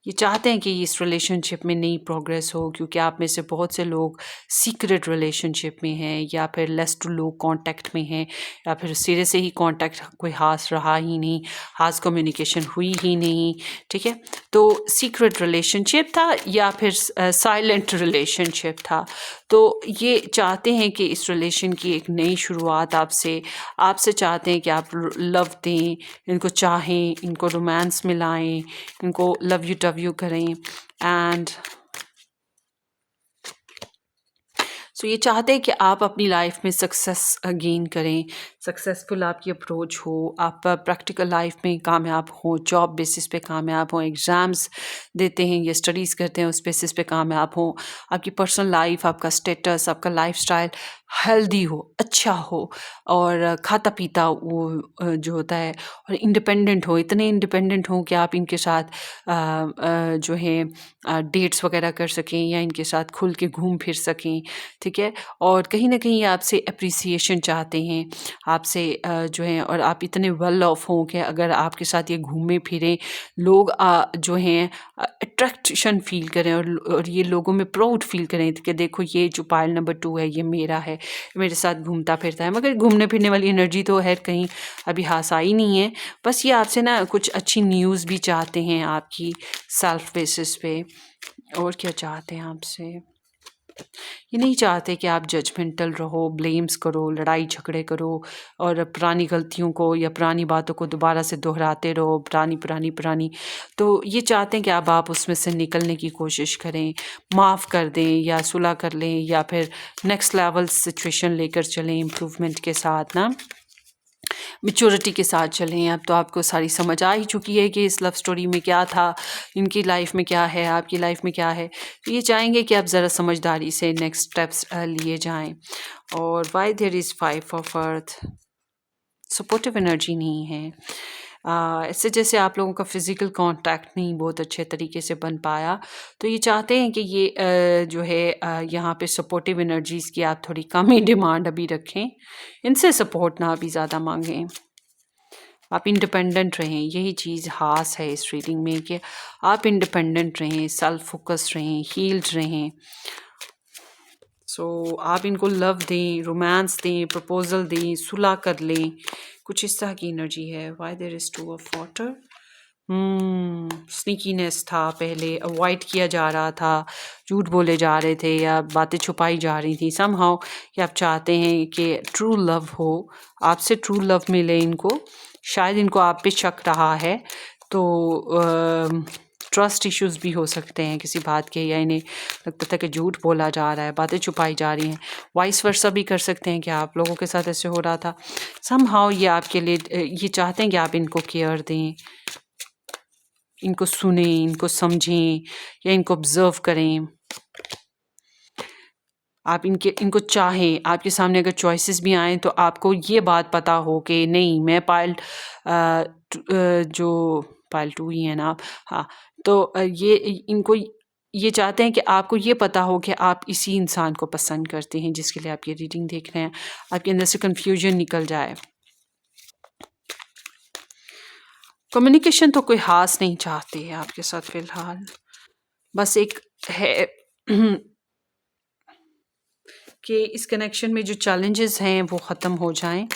ये चाहते हैं कि इस रिलेशनशिप में नई प्रोग्रेस हो क्योंकि आप में से बहुत से लोग सीक्रेट रिलेशनशिप में हैं या फिर लेस टू लो कांटेक्ट में हैं या फिर सिरे से ही कांटेक्ट कोई खास रहा ही नहीं, खास कम्युनिकेशन हुई ही नहीं, ठीक है। तो सीक्रेट रिलेशनशिप था या फिर साइलेंट रिलेशनशिप था। तो ये चाहते हैं कि इस रिलेशन की एक नई शुरुआत आपसे चाहते हैं कि आप लव दें, इनको चाहें, इनको रोमांस में लाएं, इनको लव यू करें। एंड सो ये चाहते हैं कि आप अपनी लाइफ में सक्सेस गेन करें, सक्सेसफुल आपकी अप्रोच हो, आप प्रैक्टिकल लाइफ में कामयाब हो, जॉब बेसिस पे कामयाब हो, एग्ज़ाम्स देते हैं या स्टडीज़ करते हैं उस बेसिस पे कामयाब हो, आपकी पर्सनल लाइफ, आपका स्टेटस, आपका लाइफस्टाइल हेल्दी हो, अच्छा हो और खाता पीता वो जो होता है और इंडिपेंडेंट हो, इतने इंडिपेंडेंट हो कि आप इनके साथ जो है डेट्स वगैरह कर सकें या इनके साथ खुल के घूम फिर सकें, ठीक है। और कहीं न कहीं आपसे एप्रिसिएशन चाहते हैं, आपसे जो है, और आप इतने वेल ऑफ हों कि अगर आपके साथ ये घूमें फिरें लोग जो हैं अट्रैक्शन फ़ील करें और ये लोगों में प्राउड फ़ील करें कि देखो ये जो पायल नंबर 2 है ये मेरा है, मेरे साथ घूमता फिरता है। मगर घूमने फिरने वाली एनर्जी तो खैर कहीं अभी हाथ आई नहीं है। बस ये आपसे ना कुछ अच्छी न्यूज़ भी चाहते हैं आपकी सेल्फ बेसिस पे। और क्या चाहते हैं आपसे? ये नहीं चाहते कि आप जजमेंटल रहो, ब्लेम्स करो, लड़ाई झगड़े करो और पुरानी गलतियों को या पुरानी बातों को दोबारा से दोहराते रहो, पुरानी। तो ये चाहते हैं कि अब आप उसमें से निकलने की कोशिश करें, माफ़ कर दें या सुलह कर लें या फिर नेक्स्ट लेवल सिचुएशन लेकर चलें इम्प्रूवमेंट के साथ ना, मैच्योरिटी के साथ चलें। अब तो आपको सारी समझ आ ही चुकी है कि इस लव स्टोरी में क्या था, इनकी लाइफ में क्या है, आपकी लाइफ में क्या है। तो ये चाहेंगे कि आप ज़रा समझदारी से नेक्स्ट स्टेप्स लिए जाएं। और why there is five of earth, supportive energy नहीं है। इससे जैसे आप लोगों का फिज़िकल कांटेक्ट नहीं बहुत अच्छे तरीके से बन पाया, तो ये चाहते हैं कि ये जो है यहाँ पे सपोर्टिव एनर्जीज़ की आप थोड़ी कम ही डिमांड अभी रखें, इनसे सपोर्ट ना अभी ज़्यादा मांगें। आप इंडिपेंडेंट रहें, यही चीज़ ख़ास है इस रीडिंग में कि आप इंडिपेंडेंट रहें, सेल्फ फोकस रहें, हील्ड रहें। सो आप इनको लव दें, रोमांस दें, प्रपोजल दें, सुलह कर लें, कुछ इस तरह की एनर्जी है। Why there is two of water. Sneakiness था, पहले अवॉइड किया जा रहा था, झूठ बोले जा रहे थे या बातें छुपाई जा रही थी समहाउ, कि आप चाहते हैं कि ट्रू लव हो, आपसे ट्रू लव मिले इनको। शायद इनको आप पे शक रहा है, तो ट्रस्ट इश्यूज भी हो सकते हैं किसी बात के, या इन्हें लगता था कि झूठ बोला जा रहा है, बातें छुपाई जा रही हैं। वाइस वर्सा भी कर सकते हैं कि आप लोगों के साथ ऐसे हो रहा था समहाउ। ये आपके लिए ये चाहते हैं कि आप इनको केयर दें, इनको सुनें, इनको समझें या इनको ऑब्ज़र्व करें। आप इनको चाहें, आपके सामने अगर चॉइसेस भी आएँ तो आपको ये बात पता हो कि नहीं, मैं जो पायल 2 ही है ना आप, हाँ। तो ये इनको ये चाहते हैं कि आपको ये पता हो कि आप इसी इंसान को पसंद करते हैं जिसके लिए आप ये रीडिंग देख रहे हैं, आपके अंदर से कन्फ्यूजन निकल जाए। कम्युनिकेशन तो कोई ख़ास नहीं चाहते हैं आपके साथ फ़िलहाल, बस एक है कि इस कनेक्शन में जो चैलेंजेस हैं वो ख़त्म हो जाएं।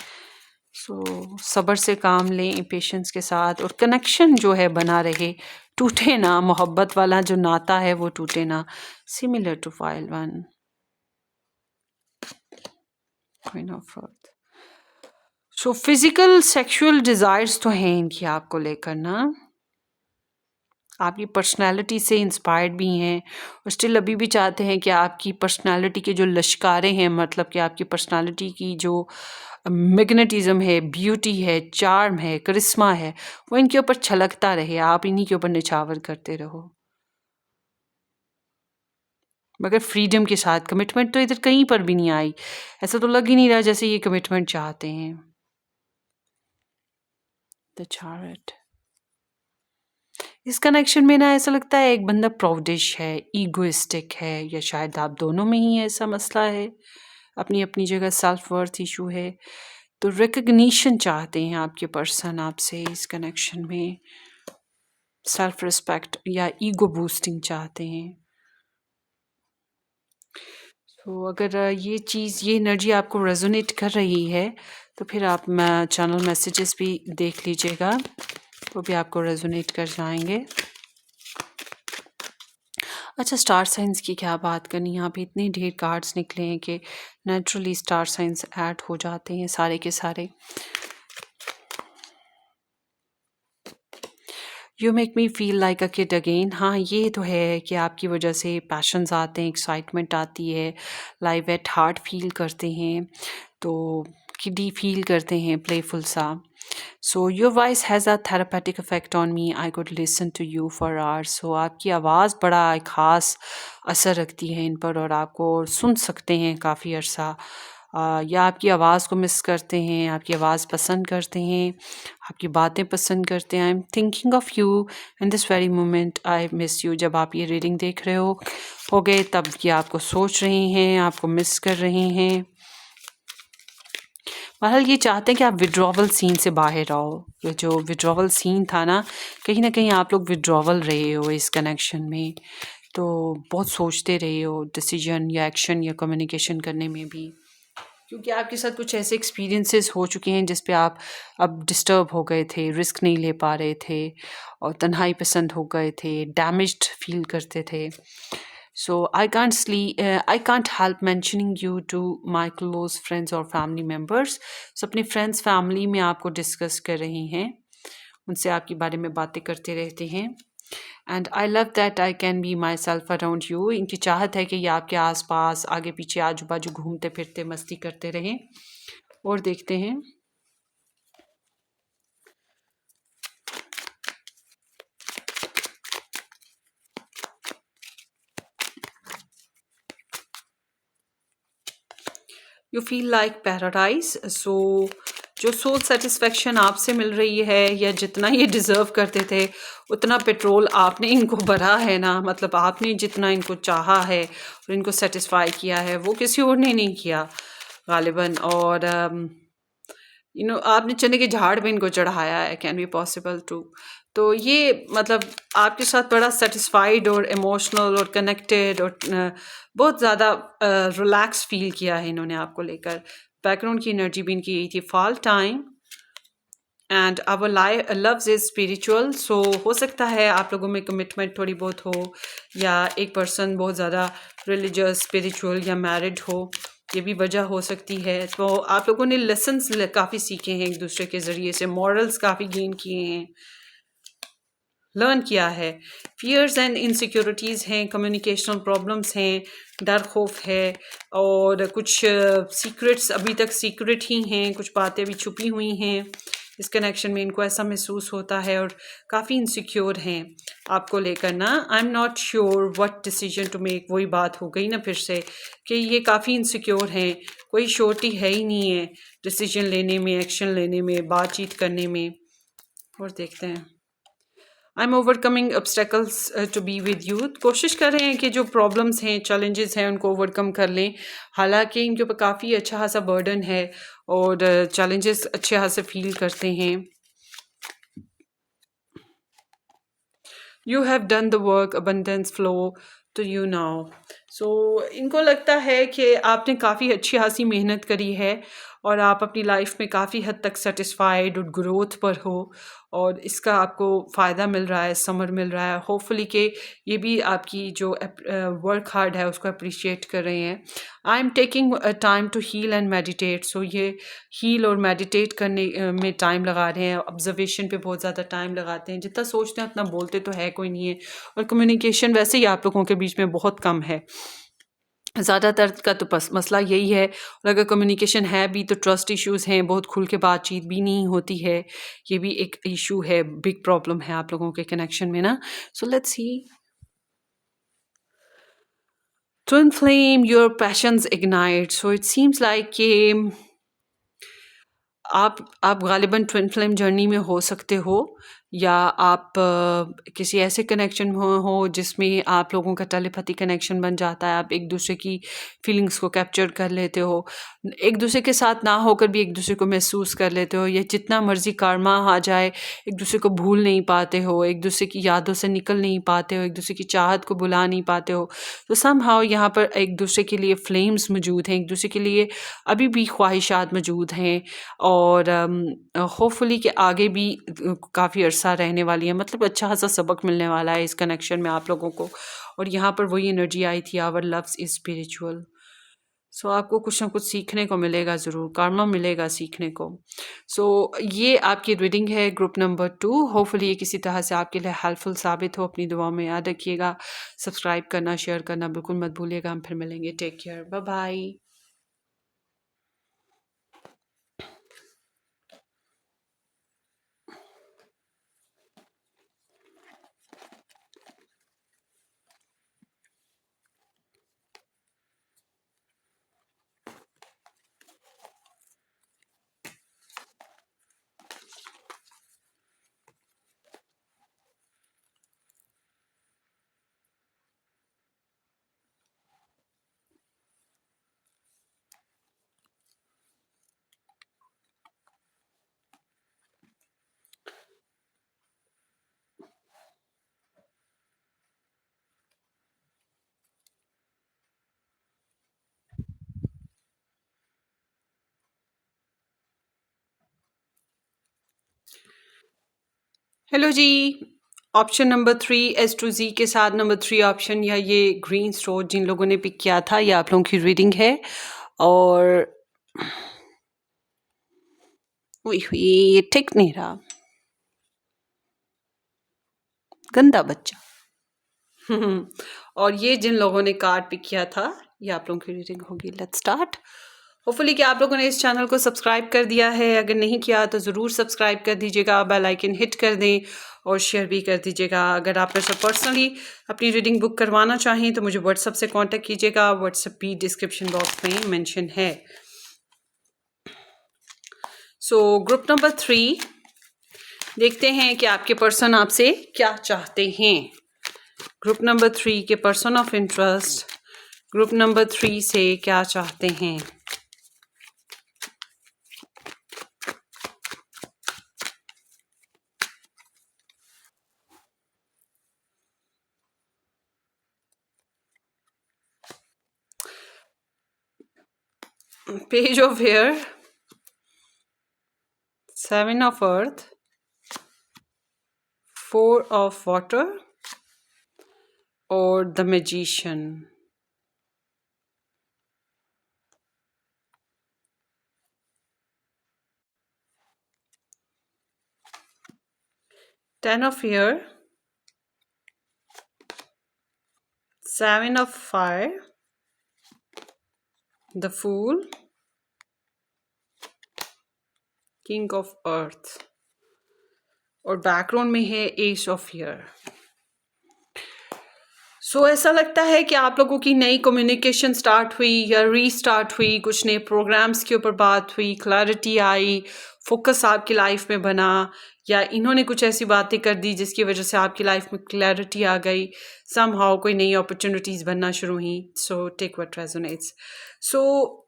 सो सब्र से काम लें, पेशेंस के साथ, और कनेक्शन जो है बना रहे, टूटे ना, मोहब्बत वाला जो नाता है वो टूटे ना। Similar to file 1, queen of earth. So physical sexual desires तो हैं इनकी आपको लेकर ना, आपकी पर्सनैलिटी से इंस्पायर्ड भी हैं और स्टिल अभी भी चाहते हैं कि आपकी पर्सनैलिटी के जो लश्कारे हैं, मतलब कि आपकी पर्सनैलिटी की जो मैग्नेटिज़्म है, ब्यूटी है, चार्म है, करिश्मा है, वो इनके ऊपर छलकता रहे, आप इन्हीं के ऊपर निछावर करते रहो। मगर फ्रीडम के साथ, कमिटमेंट तो इधर कहीं पर भी नहीं आई। ऐसा तो लग ही नहीं रहा जैसे ये कमिटमेंट चाहते हैं। The chariot. इस कनेक्शन में ना ऐसा लगता है एक बंदा प्राउडिश है, ईगोइस्टिक है, या शायद आप दोनों में ही ऐसा मसला है। अपनी अपनी जगह सेल्फ वर्थ इशू है। तो रिकग्निशन चाहते हैं आपके पर्सन आपसे इस कनेक्शन में। सेल्फ रिस्पेक्ट या ईगो बूस्टिंग चाहते हैं। तो अगर ये चीज़, ये एनर्जी आपको रेजोनेट कर रही है तो फिर आप चैनल मैसेजेस भी देख लीजिएगा, वो भी आपको रेजोनेट कर जाएंगे। अच्छा, स्टार साइंस की क्या बात करनी, यहाँ पे इतने ढेर कार्ड्स निकले हैं कि नेचुरली स्टार साइंस ऐड हो जाते हैं सारे के सारे। You make me feel like a kid again. हाँ, ये तो है कि आपकी वजह से पैशंस आते हैं, एक्साइटमेंट आती है, लाइव एट हार्ट फील करते हैं, तो किडी फील करते हैं, प्लेफुल सा। So your voice has a therapeutic effect on me, I could listen to you for hours. So आपकी आवाज़ बड़ा एक ख़ास असर रखती है इन पर और आपको सुन सकते हैं काफ़ी अरसा। या आपकी आवाज़ को मिस करते हैं, आपकी आवाज़ पसंद करते हैं, आपकी बातें पसंद करते हैं। I am thinking of you in this very moment, I miss you. जब आप ये रीडिंग देख रहे हो गए तब ये आपको सोच रहे हैं, आपको मिस कर रहे हैं। बहरहाल ये चाहते हैं कि आप विड्रॉवल सीन से बाहर आओ। ये जो विड्रॉवल सीन था ना कहीं आप लोग विड्रॉवल रहे हो इस कनेक्शन में, तो बहुत सोचते रहे हो डिसीजन या एक्शन या कम्युनिकेशन करने में भी, क्योंकि आपके साथ कुछ ऐसे एक्सपीरियंसेस हो चुके हैं जिस पे आप अब डिस्टर्ब हो गए थे, रिस्क नहीं ले पा रहे थे और तन्हाई पसंद हो गए थे, डैमेज्ड फील करते थे। सो I can't help mentioning you to my close friends और फैमिली मेम्बर्स। सो अपने फ्रेंड्स फैमिली में आपको डिस्कस कर रहे हैं, उनसे आपके बारे में बातें करते रहते हैं। And I love that I can be my self around you. इनकी चाहत है कि ये आपके आसपास, आगे पीछे, आजू बाजू घूमते फिरते मस्ती करते रहें। और देखते हैं। You feel like paradise. So जो सोल सेटिस्फेक्शन आपसे मिल रही है, या जितना ये डिज़र्व करते थे उतना पेट्रोल आपने इनको भरा है ना, मतलब आपने जितना इनको चाहा है और इनको सेटिस्फाई किया है वो किसी और ने नहीं किया गालिबन। और आपने चने के झाड़ पे इनको चढ़ाया है, कैन बी पॉसिबल टू। तो ये मतलब आपके साथ बड़ा सेटिस्फाइड और इमोशनल और कनेक्टेड और बहुत ज़्यादा रिलैक्स फील किया है इन्होंने आपको लेकर। बैकग्राउंड की एनर्जी भी इनकी यही थी, fall time and our loves is spiritual. So हो सकता है आप लोगों में कमिटमेंट थोड़ी बहुत हो, या एक पर्सन बहुत ज़्यादा रिलीजियस, स्पिरिचुअल या मैरिड हो, ये भी वजह हो सकती है। तो आप लोगों ने लेसन्स काफ़ी सीखे हैं एक दूसरे के ज़रिए से, मॉरल्स काफ़ी गेन किए हैं, लर्न किया है। फियर्स एंड इनसिक्योरिटीज़ हैं, कम्युनिकेशनल प्रॉब्लम्स हैं, डर खौफ है, और कुछ सीक्रेट्स अभी तक सीक्रेट ही हैं, कुछ बातें अभी छुपी हुई हैं इस कनेक्शन में। इनको ऐसा महसूस होता है और काफ़ी इनसिक्योर हैं आपको लेकर ना। I am not sure what decision to make. वही बात हो गई ना फिर से कि ये काफ़ी इनसिक्योर हैं, कोई श्योरिटी है ही नहीं है डिसीजन लेने में, एक्शन लेने में, बातचीत करने में। और देखते हैं। I am overcoming obstacles to be with you. कोशिश कर रहे हैं कि जो प्रॉब्लम्स हैं, चैलेंजेस हैं, उनको ओवरकम कर लें। हालांकि इनके ऊपर काफ़ी अच्छा खासा बर्डन है और चैलेंजेस अच्छे खासे फील करते हैं। You have done the work, abundance flow to you now. So इनको लगता है कि आपने काफ़ी अच्छी खासी मेहनत करी है और आप अपनी लाइफ में काफ़ी हद तक सेटिस्फाइड और ग्रोथ पर हो, और इसका आपको फ़ायदा मिल रहा है, समर मिल रहा है। होपफुली कि ये भी आपकी जो वर्क हार्ड है उसको अप्रिशिएट कर रहे हैं। I am taking time to heal and meditate. So ये हील और मेडिटेट करने में टाइम लगा रहे हैं, ऑब्जर्वेशन पे बहुत ज़्यादा टाइम लगाते हैं। जितना सोचते हैं उतना बोलते तो है कोई नहीं है, और कम्युनिकेशन वैसे ही आप लोगों के बीच में बहुत कम है। ज़्यादातर का तो बस मसला यही है, और अगर कम्युनिकेशन है भी तो ट्रस्ट इश्यूज़ हैं, बहुत खुल के बातचीत भी नहीं होती है। ये भी एक इशू है, बिग प्रॉब्लम है आप लोगों के कनेक्शन में ना। सो let's C. Twin flame, your passions ignite. So it seems like कि आप गालिबन ट्विन फ्लेम जर्नी में हो सकते हो, या आप किसी ऐसे कनेक्शन में हो जिसमें आप लोगों का टेलीपैथी कनेक्शन बन जाता है। आप एक दूसरे की फीलिंग्स को कैप्चर कर लेते हो, एक दूसरे के साथ ना होकर भी एक दूसरे को महसूस कर लेते हो। या जितना मर्जी कारमा आ जाए, एक दूसरे को भूल नहीं पाते हो, एक दूसरे की यादों से निकल नहीं पाते हो, एक दूसरे की चाहत को भुला नहीं पाते हो। तो समहाउ यहाँ पर एक दूसरे के लिए फ्लेम्स मौजूद हैं, एक दूसरे के लिए अभी भी ख्वाहिशात मौजूद हैं, और होपफुली कि आगे भी काफ़ी अरसा रहने वाली है। मतलब अच्छा खासा सबक मिलने वाला है इस कनेक्शन में आप लोगों को। और यहाँ पर वही एनर्जी आई थी, आवर लव्स इज स्पिरिचुअल। सो आपको कुछ ना कुछ सीखने को मिलेगा, ज़रूर कार्मा मिलेगा सीखने को। सो ये आपकी रीडिंग है ग्रुप नंबर 2। होपफुली ये किसी तरह से आपके लिए हेल्पफुल साबित हो। अपनी दुआओं में याद रखिएगा, सब्सक्राइब करना, शेयर करना बिल्कुल मत भूलिएगा। हम फिर मिलेंगे। Take care, bye bye. Hello जी। Option number 3 S to G के साथ नंबर 3 ऑप्शन, या ये ग्रीन स्टोर जिन लोगों ने पिक किया था, ये आप लोगों की रीडिंग है। और ये ठीक नहीं रहा, गंदा बच्चा। और ये जिन लोगों ने कार्ड पिक किया था, ये आप लोगों की रीडिंग होगी। Let's start. होपफुली कि आप लोगों ने इस चैनल को सब्सक्राइब कर दिया है। अगर नहीं किया तो ज़रूर सब्सक्राइब कर दीजिएगा, बेल आइकन हिट कर दें और शेयर भी कर दीजिएगा। अगर आप मेरे से पर्सनली अपनी रीडिंग बुक करवाना चाहें तो मुझे व्हाट्सएप से कांटेक्ट कीजिएगा। व्हाट्सएप भी डिस्क्रिप्शन बॉक्स में मेंशन है। सो ग्रुप नंबर 3, देखते हैं कि आपके पर्सन आपसे क्या चाहते हैं। ग्रुप नंबर 3 के person of interest group number 3 से क्या चाहते हैं। Page of Air, 7 of Earth, 4 of Water और The Magician। Ten of Air, 7 of Fire, The Fool, King of Earth और बैकग्राउंड में है एस ऑफ ईयर। सो ऐसा लगता है कि आप लोगों की नई कम्युनिकेशन स्टार्ट हुई या रीस्टार्ट हुई, कुछ नए प्रोग्राम्स के ऊपर बात हुई, क्लैरिटी आई, फोकस आपकी लाइफ में बना, या इन्होंने कुछ ऐसी बातें कर दी जिसकी वजह से आपकी लाइफ में क्लैरिटी आ गई। समहाउ कोई नई अपॉर्चुनिटीज़ बनना शुरू हुई। So take what resonates. So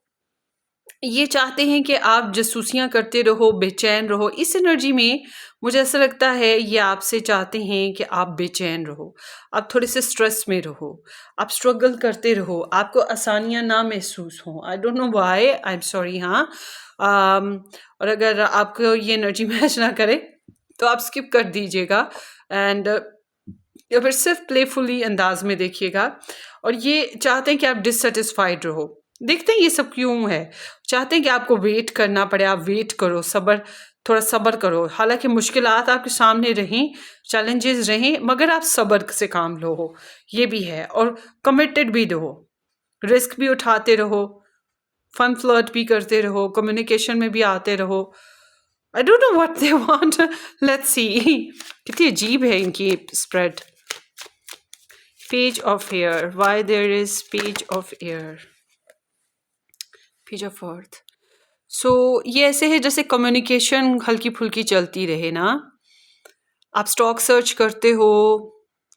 ये चाहते हैं कि आप जासूसियाँ करते रहो, बेचैन रहो। इस एनर्जी में मुझे ऐसा लगता है ये आपसे चाहते हैं कि आप बेचैन रहो, आप थोड़े से स्ट्रेस में रहो, आप स्ट्रगल करते रहो, आपको आसानियाँ ना महसूस हों। आई don't know why, I am sorry. हाँ, और अगर आपको ये एनर्जी मैच ना करे तो आप स्किप कर दीजिएगा एंड या फिर सिर्फ प्लेफुली अंदाज में देखिएगा। और ये चाहते हैं कि आप डिससेटिस्फाइड रहो। देखते हैं ये सब क्यों है। चाहते हैं कि आपको वेट करना पड़े, आप वेट करो, थोड़ा सब्र करो। हालांकि मुश्किलात आपके सामने रहें, चैलेंजेस रहें, मगर आप सब्र से काम लो हो, ये भी है। और कमिटेड भी रहो, रिस्क भी उठाते रहो, फन फ्लर्ट भी करते रहो, कम्युनिकेशन में भी आते रहो। I don't know what they want, let's see. कितनी अजीब है इनकी spread. Page of air, why there is page of air, page of earth. So ये ऐसे है जैसे कम्युनिकेशन हल्की फुल्की चलती रहे ना। आप स्टॉक सर्च करते हो,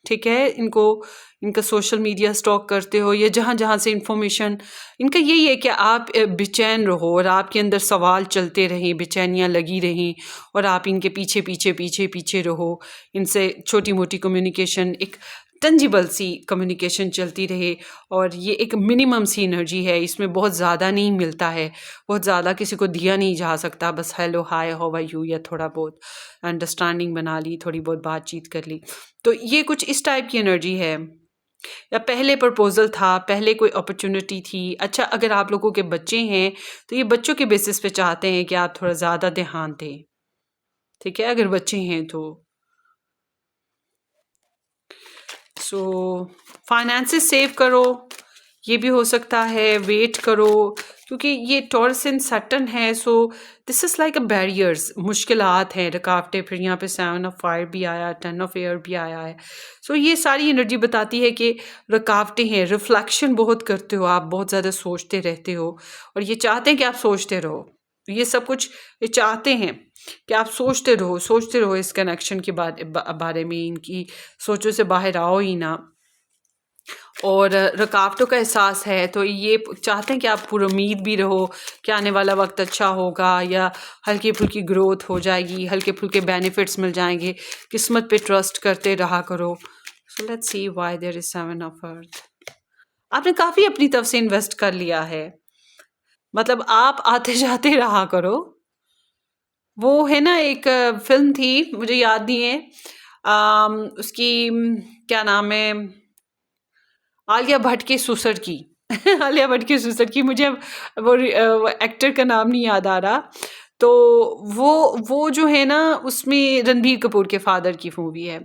ठीक है, इनका सोशल मीडिया स्टॉक करते हो, या जहाँ जहाँ से इंफॉर्मेशन, इनका यही है कि आप बेचैन रहो और आपके अंदर सवाल चलते रहें, बेचैनियाँ लगी रहें और आप इनके पीछे पीछे पीछे पीछे रहो। इनसे छोटी मोटी कम्युनिकेशन, एक टंजिबल सी कम्युनिकेशन चलती रहे। और ये एक मिनिमम सी एनर्जी है, इसमें बहुत ज़्यादा नहीं मिलता है, बहुत ज़्यादा किसी को दिया नहीं जा सकता। बस hello hi how are you, या थोड़ा बहुत अंडरस्टैंडिंग बना ली, थोड़ी बहुत बातचीत कर ली। तो ये कुछ इस टाइप की एनर्जी है। या पहले प्रपोजल था, पहले कोई अपॉर्चुनिटी थी। अच्छा, अगर आप लोगों के बच्चे हैं तो ये बच्चों के बेसिस पे चाहते हैं कि आप थोड़ा ज़्यादा ध्यान दें, ठीक है, अगर बच्चे हैं तो। सो फाइनेंसेस सेव करो, ये भी हो सकता है। वेट करो, क्योंकि ये टॉरस इन सैटर्न है। So this is like a barriers, मुश्किलात हैं, रुकावटें। फिर यहाँ पे 7 ऑफ फायर भी आया, 10 ऑफ एयर भी आया है। सो ये सारी एनर्जी बताती है कि रुकावटें हैं। रिफ्लेक्शन बहुत करते हो आप, बहुत ज़्यादा सोचते रहते हो, और ये चाहते हैं कि आप सोचते रहो। ये सब कुछ ये चाहते हैं कि आप सोचते रहो इस कनेक्शन के बारे में। इनकी सोचों से बाहर आओ ही ना। और रुकावटों का एहसास है, तो ये चाहते हैं कि आप पुरुमीद भी रहो कि आने वाला वक्त अच्छा होगा, या हल्की फुल्की ग्रोथ हो जाएगी, हल्के फुल्के बेनिफिट्स मिल जाएंगे। किस्मत पे ट्रस्ट करते रहा करो। So let's see why there is 7 of earth. आपने काफ़ी अपनी तरफ से इन्वेस्ट कर लिया है, मतलब आप आते जाते रहा करो। वो है ना, एक फिल्म थी, मुझे याद नहीं है उसकी क्या नाम है, आलिया भट्ट के सुसर की। आलिया भट्ट के सुसर की, मुझे अब वो एक्टर का नाम नहीं याद आ रहा। तो वो जो है ना, उसमें रणबीर कपूर के फादर की मूवी है।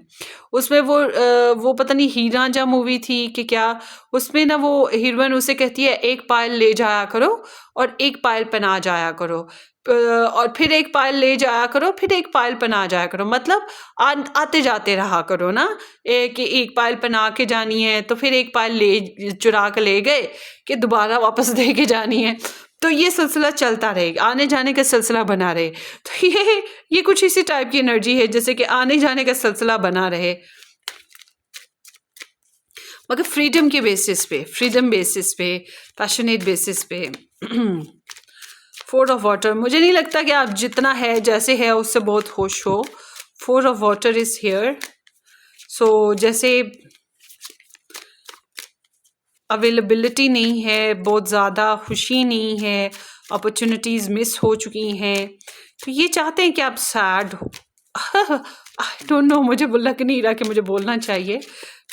उसमें वो पता नहीं हीर रांझा मूवी थी कि क्या। उसमें ना वो हीरोइन उसे कहती है, एक पायल ले जाया करो और एक पायल पहना जाया करो, और फिर एक पायल ले जाया करो, फिर एक पायल पहना जाया करो। मतलब आते जाते रहा करो ना। कि एक पायल पहना के जानी है तो फिर एक पायल ले चुरा के ले गए कि दोबारा वापस दे के जानी है। तो ये सिलसिला चलता रहेगा, आने जाने का सिलसिला बना रहे। तो ये कुछ इसी टाइप की एनर्जी है, जैसे कि आने जाने का सिलसिला बना रहे, मगर फ्रीडम के बेसिस पे, फ्रीडम बेसिस पे, पैशनेट बेसिस पे। 4 ऑफ वाटर, मुझे नहीं लगता कि आप जितना है जैसे है उससे बहुत खुश हो। 4 ऑफ वाटर इज हियर। सो जैसे अवेलेबिलिटी नहीं है, बहुत ज़्यादा खुशी नहीं है, अपॉर्चुनिटीज़ मिस हो चुकी हैं, तो ये चाहते हैं कि आप सैड हो। आई डोंट नो, मुझे लग नहीं रहा कि मुझे बोलना चाहिए,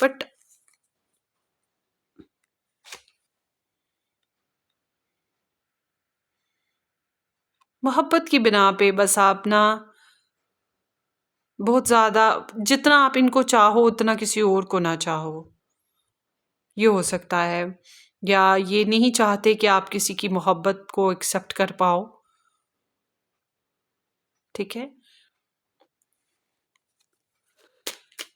बट मोहब्बत की बिना पे बस आप ना बहुत ज़्यादा, जितना आप इनको चाहो उतना किसी और को ना चाहो, ये हो सकता है। या ये नहीं चाहते कि आप किसी की मोहब्बत को एक्सेप्ट कर पाओ, ठीक है।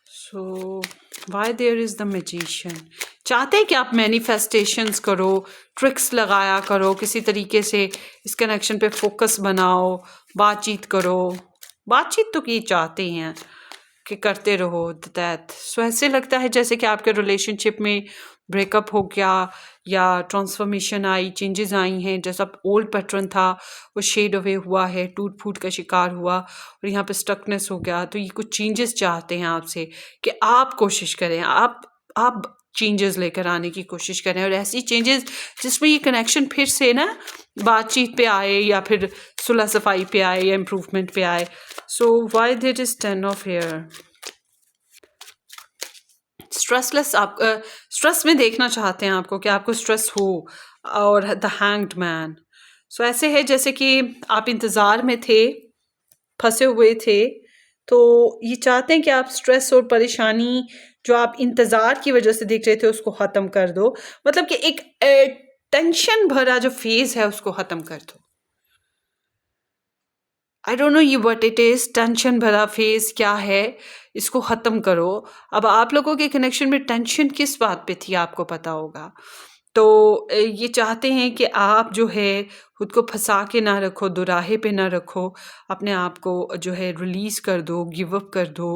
So why there is the magician, चाहते हैं कि आप मैनिफेस्टेशंस करो, ट्रिक्स लगाया करो, किसी तरीके से इस कनेक्शन पे फोकस बनाओ, बातचीत करो। बातचीत तो ये चाहते हैं कि करते रहो दैट। सो ऐसे लगता है जैसे कि आपके रिलेशनशिप में ब्रेकअप हो गया, या ट्रांसफॉर्मेशन आई, चेंजेस आई हैं। जैसा ओल्ड पैटर्न था वो शेड अवे हुआ है, टूट फूट का शिकार हुआ और यहाँ पे स्टकनेस हो गया। तो ये कुछ चेंजेस चाहते हैं आपसे कि आप कोशिश करें, आप चेंजेस लेकर आने की कोशिश करें, और ऐसी चेंजेस जिसमें ये कनेक्शन फिर से ना बातचीत पे आए, या फिर सुलह सफाई पे आए, या इम्प्रूवमेंट पे आए. So why there is 10 of hair. Stressless, आप स्ट्रेस में देखना चाहते हैं आपको कि आपको स्ट्रेस हो. और द हैंग्ड मैन. सो ऐसे है जैसे कि आप इंतज़ार में थे, फंसे हुए थे, तो ये चाहते हैं कि आप स्ट्रेस और परेशानी जो आप इंतज़ार की वजह से देख रहे थे उसको ख़त्म कर दो. मतलब कि एक टेंशन भरा जो फेज़ है उसको ख़त्म कर दो. आई डोंट नो ये व्हाट इट इज़. टेंशन भरा फेज़ क्या है, इसको ख़त्म करो. अब आप लोगों के कनेक्शन में टेंशन किस बात पे थी आपको पता होगा. तो ये चाहते हैं कि आप जो है खुद को फंसा के ना रखो, दुराहे पे ना रखो, अपने आप को जो है रिलीज़ कर दो, गिव अप कर दो.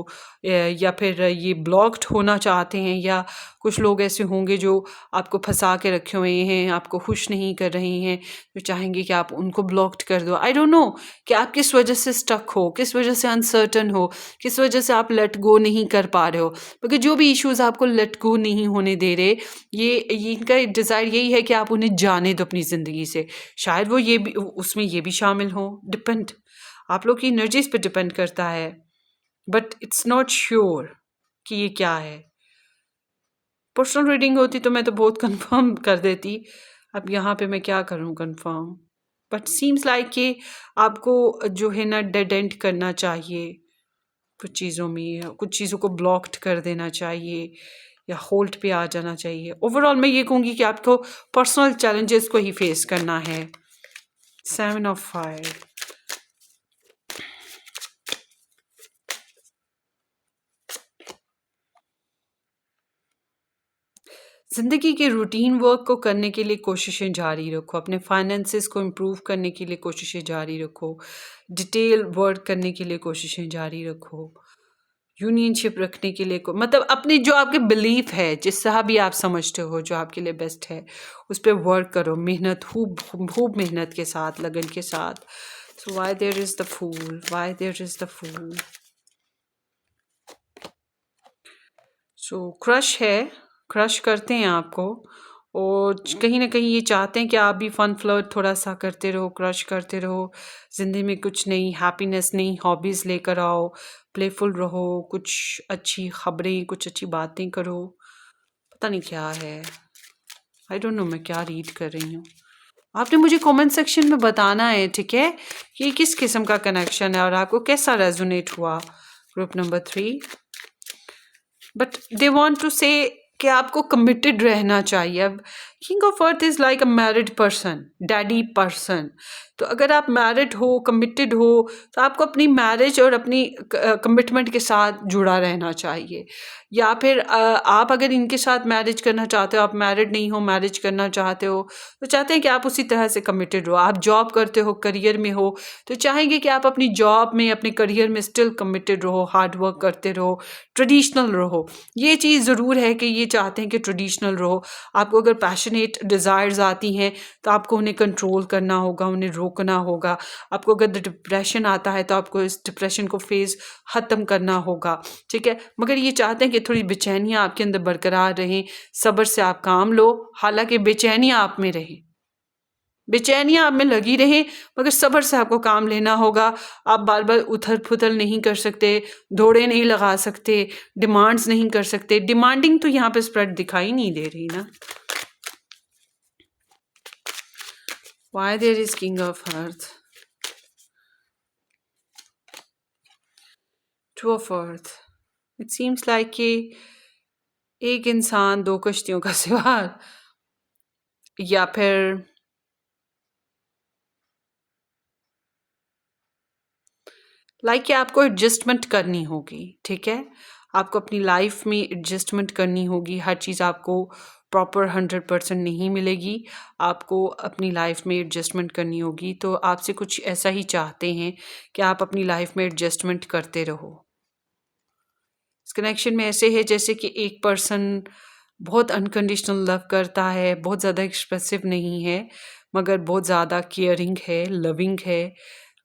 या फिर ये ब्लॉक्ड होना चाहते हैं, या कुछ लोग ऐसे होंगे जो आपको फंसा के रखे हुए हैं, आपको खुश नहीं कर रहे हैं, जो चाहेंगे कि आप उनको ब्लॉक्ड कर दो. आई डोंट नो कि आप किस वजह से स्टक हो, किस वजह से अनसर्टन हो, किस वजह से आप लेट गो नहीं कर पा रहे हो. क्योंकि जो भी इश्यूज़ आपको लेट गो नहीं होने दे रहे, ये इनका डिज़ायर यही है कि आप उन्हें जाने दो अपनी ज़िंदगी से. शायद वो ये भी उसमें ये भी शामिल हो. डिपेंड, आप लोग की एनर्जीज पे डिपेंड करता है. बट इट्स नॉट श्योर कि ये क्या है. पर्सनल रीडिंग होती तो मैं तो बहुत कंफर्म कर देती. अब यहाँ पे मैं क्या करूँ कंफर्म. बट सीम्स लाइक कि आपको जो है ना डेड एंड करना चाहिए कुछ चीज़ों में, कुछ चीज़ों को ब्लॉक्ड कर देना चाहिए, या होल्ड पे आ जाना चाहिए. ओवरऑल मैं ये कहूँगी कि आपको पर्सनल चैलेंजेस को ही फेस करना है. 7 of 5. ज़िंदगी के रूटीन वर्क को करने के लिए कोशिशें जारी रखो. अपने फाइनेंसेस को इम्प्रूव करने के लिए कोशिशें जारी रखो. डिटेल वर्क करने के लिए कोशिशें जारी रखो. यूनियनशिप रखने के लिए मतलब अपनी जो आपके बिलीफ है, जिस तरह भी आप समझते हो जो आपके लिए बेस्ट है, उस पर वर्क करो. मेहनत, खूब मेहनत के साथ, लगन के साथ. So why there is the fool, why there is the fool. So crush है, क्रश करते हैं आपको, और कहीं ना कहीं ये चाहते हैं कि आप भी फन फ्लर्ट थोड़ा सा करते रहो, क्रश करते रहो. ज़िंदगी में कुछ नई हैप्पीनेस, नई हॉबीज़ लेकर आओ, प्लेफुल रहो, कुछ अच्छी खबरें, कुछ अच्छी बातें करो. पता नहीं क्या है, आई डोंट नो मैं क्या रीड कर रही हूँ. आपने मुझे कमेंट सेक्शन में बताना है, ठीक है, कि किस किस्म का कनेक्शन है और आपको कैसा रेजोनेट हुआ. Group number 3. But they want to say कि आपको कमिटेड रहना चाहिए. अब king of earth is like a married person, daddy person. तो अगर आप मैरिड हो, कमिटेड हो, तो आपको अपनी मैरिज और अपनी कमिटमेंट के साथ जुड़ा रहना चाहिए. या फिर आप अगर इनके साथ मैरिज करना चाहते हो, आप मैरिड नहीं हो, मैरिज करना चाहते हो, तो चाहते हैं कि आप उसी तरह से कमिटेड हो. आप जॉब करते हो, करियर में हो, तो चाहेंगे कि आप अपनी जॉब में, अपने करियर में स्टिल कमिटेड रहो, हार्ड वर्क करते रहो, ट्रेडिशनल रहो. ये चीज़ ज़रूर है कि ये चाहते हैं कि ट्रेडिशनल रहो. आपको अगर पैशनेट डिज़ायर्स आती हैं तो आपको उन्हें कंट्रोल करना होगा, उन्हें रोकना होगा. आपको अगर डिप्रेशन आता है तो आपको इस डिप्रेशन को फेस ख़त्म करना होगा, ठीक है. मगर ये चाहते हैं कि थोड़ी बेचैनियाँ आपके अंदर बरकरार रहें. सब्र से आप काम लो, हालांकि बेचैनियाँ आप में रहें, बेचैनियाँ आप में लगी रहें, मगर सब्र से आपको काम लेना होगा. आप बार बार उथल पुथल नहीं कर सकते, दौड़े नहीं लगा सकते, डिमांड्स नहीं कर सकते. डिमांडिंग तो यहाँ पे स्प्रेड दिखाई नहीं दे रही ना. Why there is King of Earth? 2 of Earth. It seems like कि एक इंसान 2 कश्तियों का सवार, या फिर लाइक कि आपको एडजस्टमेंट करनी होगी, ठीक है. आपको अपनी लाइफ में एडजस्टमेंट करनी होगी. हर चीज़ आपको प्रॉपर 100% नहीं मिलेगी. आपको अपनी लाइफ में एडजस्टमेंट करनी होगी. तो आपसे कुछ ऐसा ही चाहते हैं कि आप अपनी लाइफ में एडजस्टमेंट करते रहो. इस कनेक्शन में ऐसे है जैसे कि एक पर्सन बहुत अनकंडीशनल लव करता है, बहुत ज़्यादा एक्सप्रेसिव नहीं है, मगर बहुत ज़्यादा केयरिंग है, लविंग है,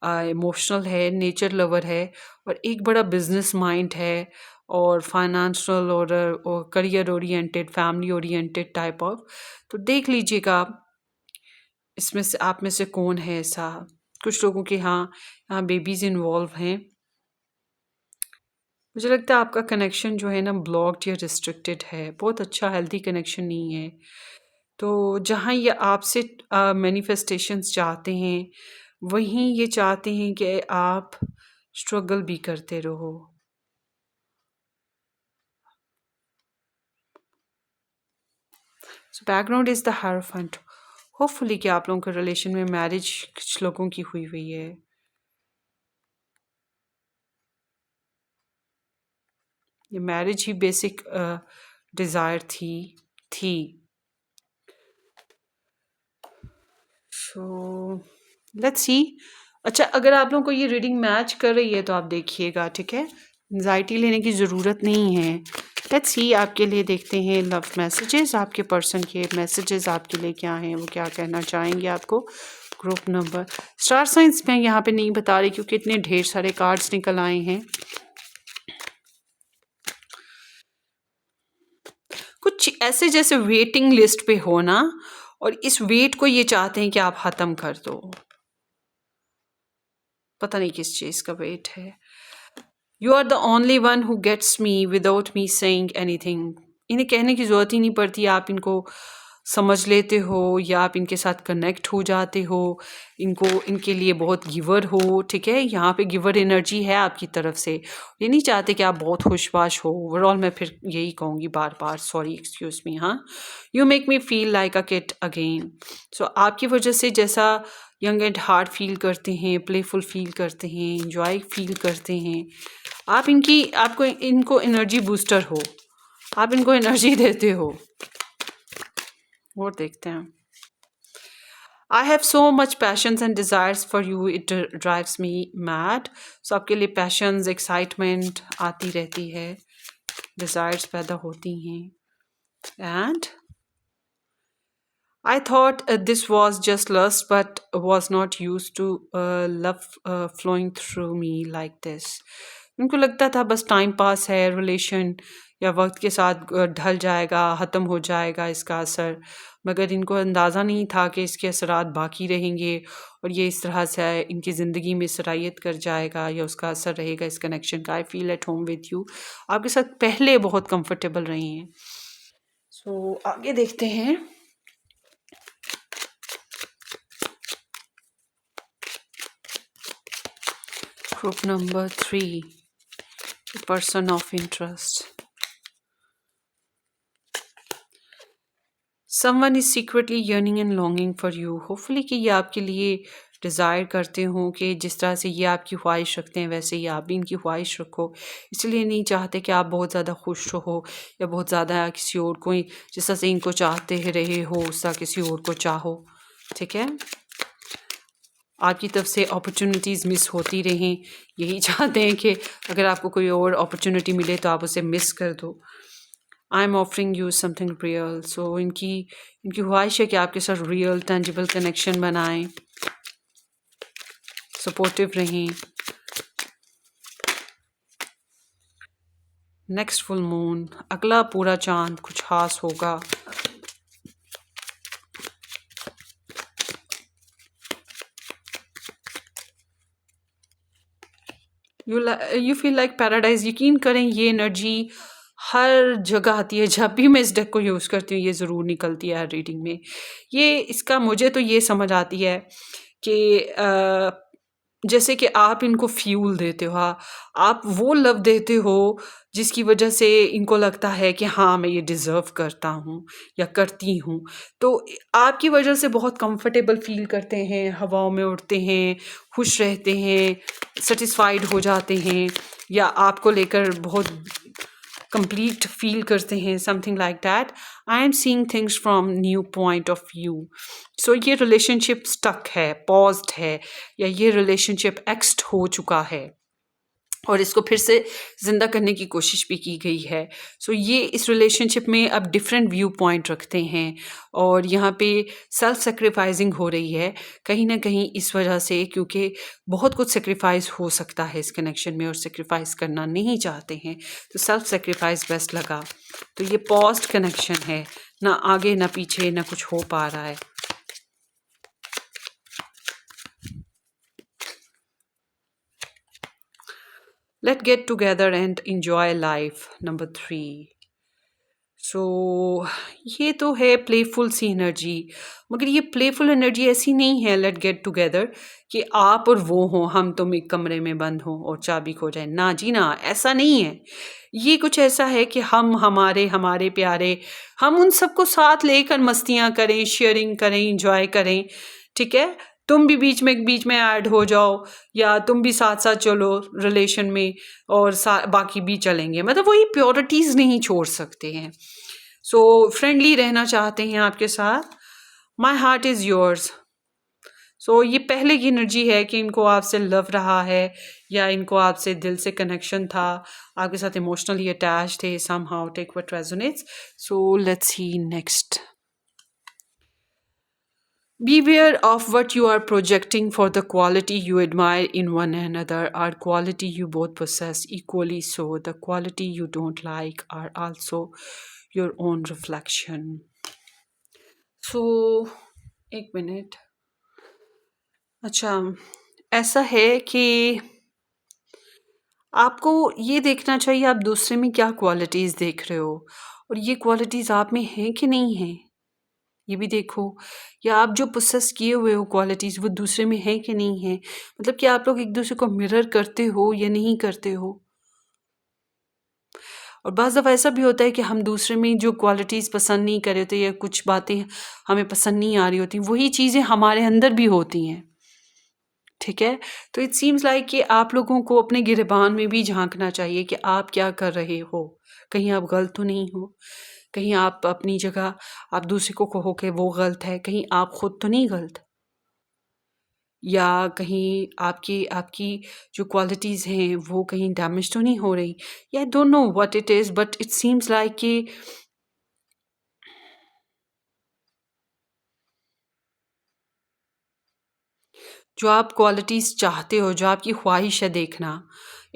इमोशनल है, नेचर लवर है, और एक बड़ा बिजनेस माइंड है, और फाइनेंशियल और career oriented, family oriented type of. तो देख लीजिएगा इसमें से आप में से कौन है ऐसा। कुछ लोगों के यहाँ बेबीज इन्वॉल्व हैं। मुझे लगता है आपका कनेक्शन जो है ना ब्लॉक्ड या रिस्ट्रिक्टेड है, बहुत अच्छा हेल्दी कनेक्शन नहीं है। तो जहाँ ये आपसे मैनिफेस्टेशंस चाहते हैं, वहीं ये चाहते हैं कि आप स्ट्रगल भी करते रहो। So background is the hierophant. Hopefully कि आप लोगों के रिलेशन में मैरिज कुछ लोगों की हुई हुई है। ये मैरिज ही बेसिक डिज़ायर थी। सो लेट्स सी। अच्छा, अगर आप लोगों को ये रीडिंग मैच कर रही है तो आप देखिएगा, ठीक है? एंजाइटी लेने की ज़रूरत नहीं है। लेट्स सी आपके लिए देखते हैं लव मैसेजेस, आपके पर्सन के मैसेजेस आपके लिए क्या हैं, वो क्या कहना चाहेंगे आपको। ग्रुप नंबर स्टार साइंस मैं यहाँ पे नहीं बता रही क्योंकि इतने ढेर सारे कार्ड्स निकल आए हैं। कुछ ऐसे जैसे वेटिंग लिस्ट पे हो ना, और इस वेट को ये चाहते हैं कि आप ख़त्म कर दो। पता नहीं किस चीज़ का वेट है। You are the only one who gets me without me saying anything. इन्हें कहने की ज़रूरत ही नहीं पड़ती, आप इनको समझ लेते हो या आप इनके साथ कनेक्ट हो जाते हो। इनको इनके लिए बहुत गिवर हो, ठीक है? यहाँ पे गिवर एनर्जी है आपकी तरफ से। ये नहीं चाहते कि आप बहुत खुशबाश हो। ओवरऑल मैं फिर यही कहूँगी बार बार, सॉरी एक्सक्यूज़ मी। हाँ, you make me feel like a kid again. So आपकी वजह से जैसा यंग एंड हार्ट फील करते हैं, प्लेफुल फील करते हैं, इंजॉय फील करते हैं, आप आपको इनको एनर्जी बूस्टर हो, आप इनको एनर्जी देते हो। और देखते हैं। I have so much passions and desires for you, it drives me mad. So आपके लिए पैशंस, एक्साइटमेंट आती रहती है, डिज़ायर्स पैदा होती हैं। And I thought this was just lust, but was not used to love flowing through me like this. उनको लगता था बस टाइम पास है, रिलेशन या वक्त के साथ ढल जाएगा, ख़त्म हो जाएगा इसका असर, मगर इनको अंदाज़ा नहीं था कि इसके असरात बाकी रहेंगे और ये इस तरह से इनकी ज़िंदगी में सरायत कर जाएगा या उसका असर रहेगा इस कनेक्शन का। I feel at home with you. आपके साथ पहले बहुत कंफर्टेबल रही हैं। सो आगे देखते हैं। Group number 3, the person of interest. Someone is secretly yearning and longing for you. Hopefully कि ये आपके लिए डिज़ायर करते हो कि जिस तरह से ये आपकी ख्वाहिश रखते हैं वैसे ही आप भी इनकी ख्वाहिश रखो। इसलिए नहीं चाहते कि आप बहुत ज़्यादा खुश रहो या बहुत ज़्यादा किसी और को जिस तरह से इनको चाहते रहे हो उस तरह किसी और को चाहो, ठीक है? आपकी तरफ से अपॉर्चुनिटीज़ मिस होती रहें, यही चाहते हैं कि अगर आपको कोई और अपॉर्चुनिटी मिले तो आप उसे मिस कर दो। I am offering you something real. So इनकी ख्वाहिश है कि आपके साथ रियल टेंजिबल कनेक्शन बनाएं, सपोर्टिव रहें। नेक्स्ट फुल मून, अगला पूरा चांद कुछ खास होगा। You feel like paradise. यकीन करें ये एनर्जी हर जगह आती है। जब भी मैं इस डेक को यूज़ करती हूँ ये ज़रूर निकलती है हर रीडिंग में। ये इसका मुझे तो ये समझ आती है कि जैसे कि आप इनको फ्यूल देते हो, हाँ, आप वो लव देते हो जिसकी वजह से इनको लगता है कि हाँ मैं ये डिज़र्व करता हूँ या करती हूँ। तो आपकी वजह से बहुत कंफर्टेबल फील करते हैं, हवाओं में उड़ते हैं, खुश रहते हैं, सेटिस्फाइड हो जाते हैं या आपको लेकर बहुत कंप्लीट फील करते हैं, something like that. I am seeing things from new point of view. So ये रिलेशनशिप स्टक है, पॉज्ड है, या ये रिलेशनशिप एक्सड हो चुका है। और इसको फिर से ज़िंदा करने की कोशिश भी की गई है। सो ये इस रिलेशनशिप में अब डिफरेंट व्यू पॉइंट रखते हैं और यहाँ पे सेल्फ सेक्रीफाइसिंग हो रही है कहीं न कहीं इस वजह से, क्योंकि बहुत कुछ सेक्रीफाइस हो सकता है इस कनेक्शन में और सेक्रीफाइस करना नहीं चाहते हैं, तो सेल्फ सेक्रीफाइस बेस्ट लगा। तो ये पॉज्ड कनेक्शन है, ना आगे ना पीछे ना कुछ हो पा रहा है। Let's get together and enjoy life, number 3। सो ये तो है प्लेफुल सी एनर्जी, मगर ये प्लेफुल एनर्जी ऐसी नहीं है लेट गेट टुगेदर कि आप और वो हों, हम तुम एक कमरे में बंद हों और चाबी खो जाए। ना जी ना, ऐसा नहीं है। ये कुछ ऐसा है कि हम हमारे हमारे प्यारे, हम उन सबको साथ लेकर मस्तियाँ करें, शेयरिंग करें, इंजॉय करें। ठीक है, तुम भी बीच में ऐड हो जाओ, या तुम भी साथ साथ चलो रिलेशन में और बाकी भी चलेंगे। मतलब वही प्योरिटीज नहीं छोड़ सकते हैं। सो फ्रेंडली रहना चाहते हैं आपके साथ, माई हार्ट इज़ योर्स। सो ये पहले की एनर्जी है कि इनको आपसे लव रहा है या इनको आपसे दिल से कनेक्शन था, आपके साथ इमोशनली अटैच थे, somehow take what resonates. So let's see next. Beware of what you are projecting, for the quality you admire in one another are quality you both possess equally. So the quality you don't like are also your own reflection. So एक minute, अच्छा, ऐसा है कि आपको ये देखना चाहिए आप दूसरे में क्या क्वालिटीज़ देख रहे हो और ये क्वालिटीज़ आप में हैं कि नहीं हैं, ये भी देखो। या आप जो पोसेस किए हुए हो क्वालिटीज़ वो दूसरे में है कि नहीं है, मतलब कि आप लोग एक दूसरे को मिरर करते हो या नहीं करते हो। और बाज़ दफ़ा ऐसा भी होता है कि हम दूसरे में जो क्वालिटीज़ पसंद नहीं कर रहे होते या कुछ बातें हमें पसंद नहीं आ रही होती, वही चीज़ें हमारे अंदर भी होती हैं। ठीक है, तो इट सीम्स लाइक कि आप लोगों को अपने गिरेबान में भी झांकना चाहिए कि आप क्या कर रहे हो, कहीं आप गलत तो नहीं हो, कहीं आप अपनी जगह आप दूसरे को कहो कि वो गलत है, कहीं आप खुद तो नहीं गलत, या कहीं आपकी आपकी जो क्वालिटीज़ हैं वो कहीं डैमेज तो नहीं हो रही। या आई don't know what it is, but it seems like कि जो आप क्वालिटीज़ चाहते हो, जो आपकी ख्वाहिश है देखना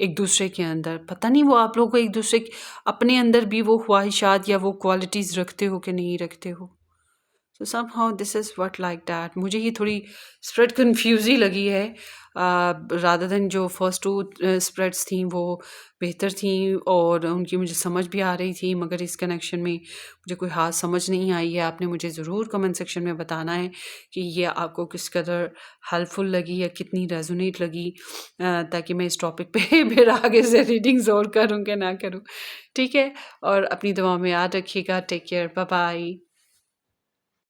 एक दूसरे के अंदर, पता नहीं वो आप लोगों को एक दूसरे अपने अंदर भी वो ख्वाहिशात या वो क्वालिटीज़ रखते हो कि नहीं रखते हो। सो somehow this is what like that. मुझे ये थोड़ी स्प्रेड कन्फ्यूज़ ही लगी है, रादर देन जो फर्स्ट टू स्प्रेड्स थी वो बेहतर थी और उनकी मुझे समझ भी आ रही थी, मगर इस कनेक्शन में मुझे कोई ख़ास समझ नहीं आई है। आपने मुझे ज़रूर कमेंट सेक्शन में बताना है कि ये आपको किस कदर हेल्पफुल लगी या कितनी रेजोनेट लगी, ताकि मैं इस टॉपिक पे फिर आगे से रीडिंग्स और करूँ कि ना करूँ। ठीक है, और अपनी दुआ में याद रखिएगा। Take care, bye bye.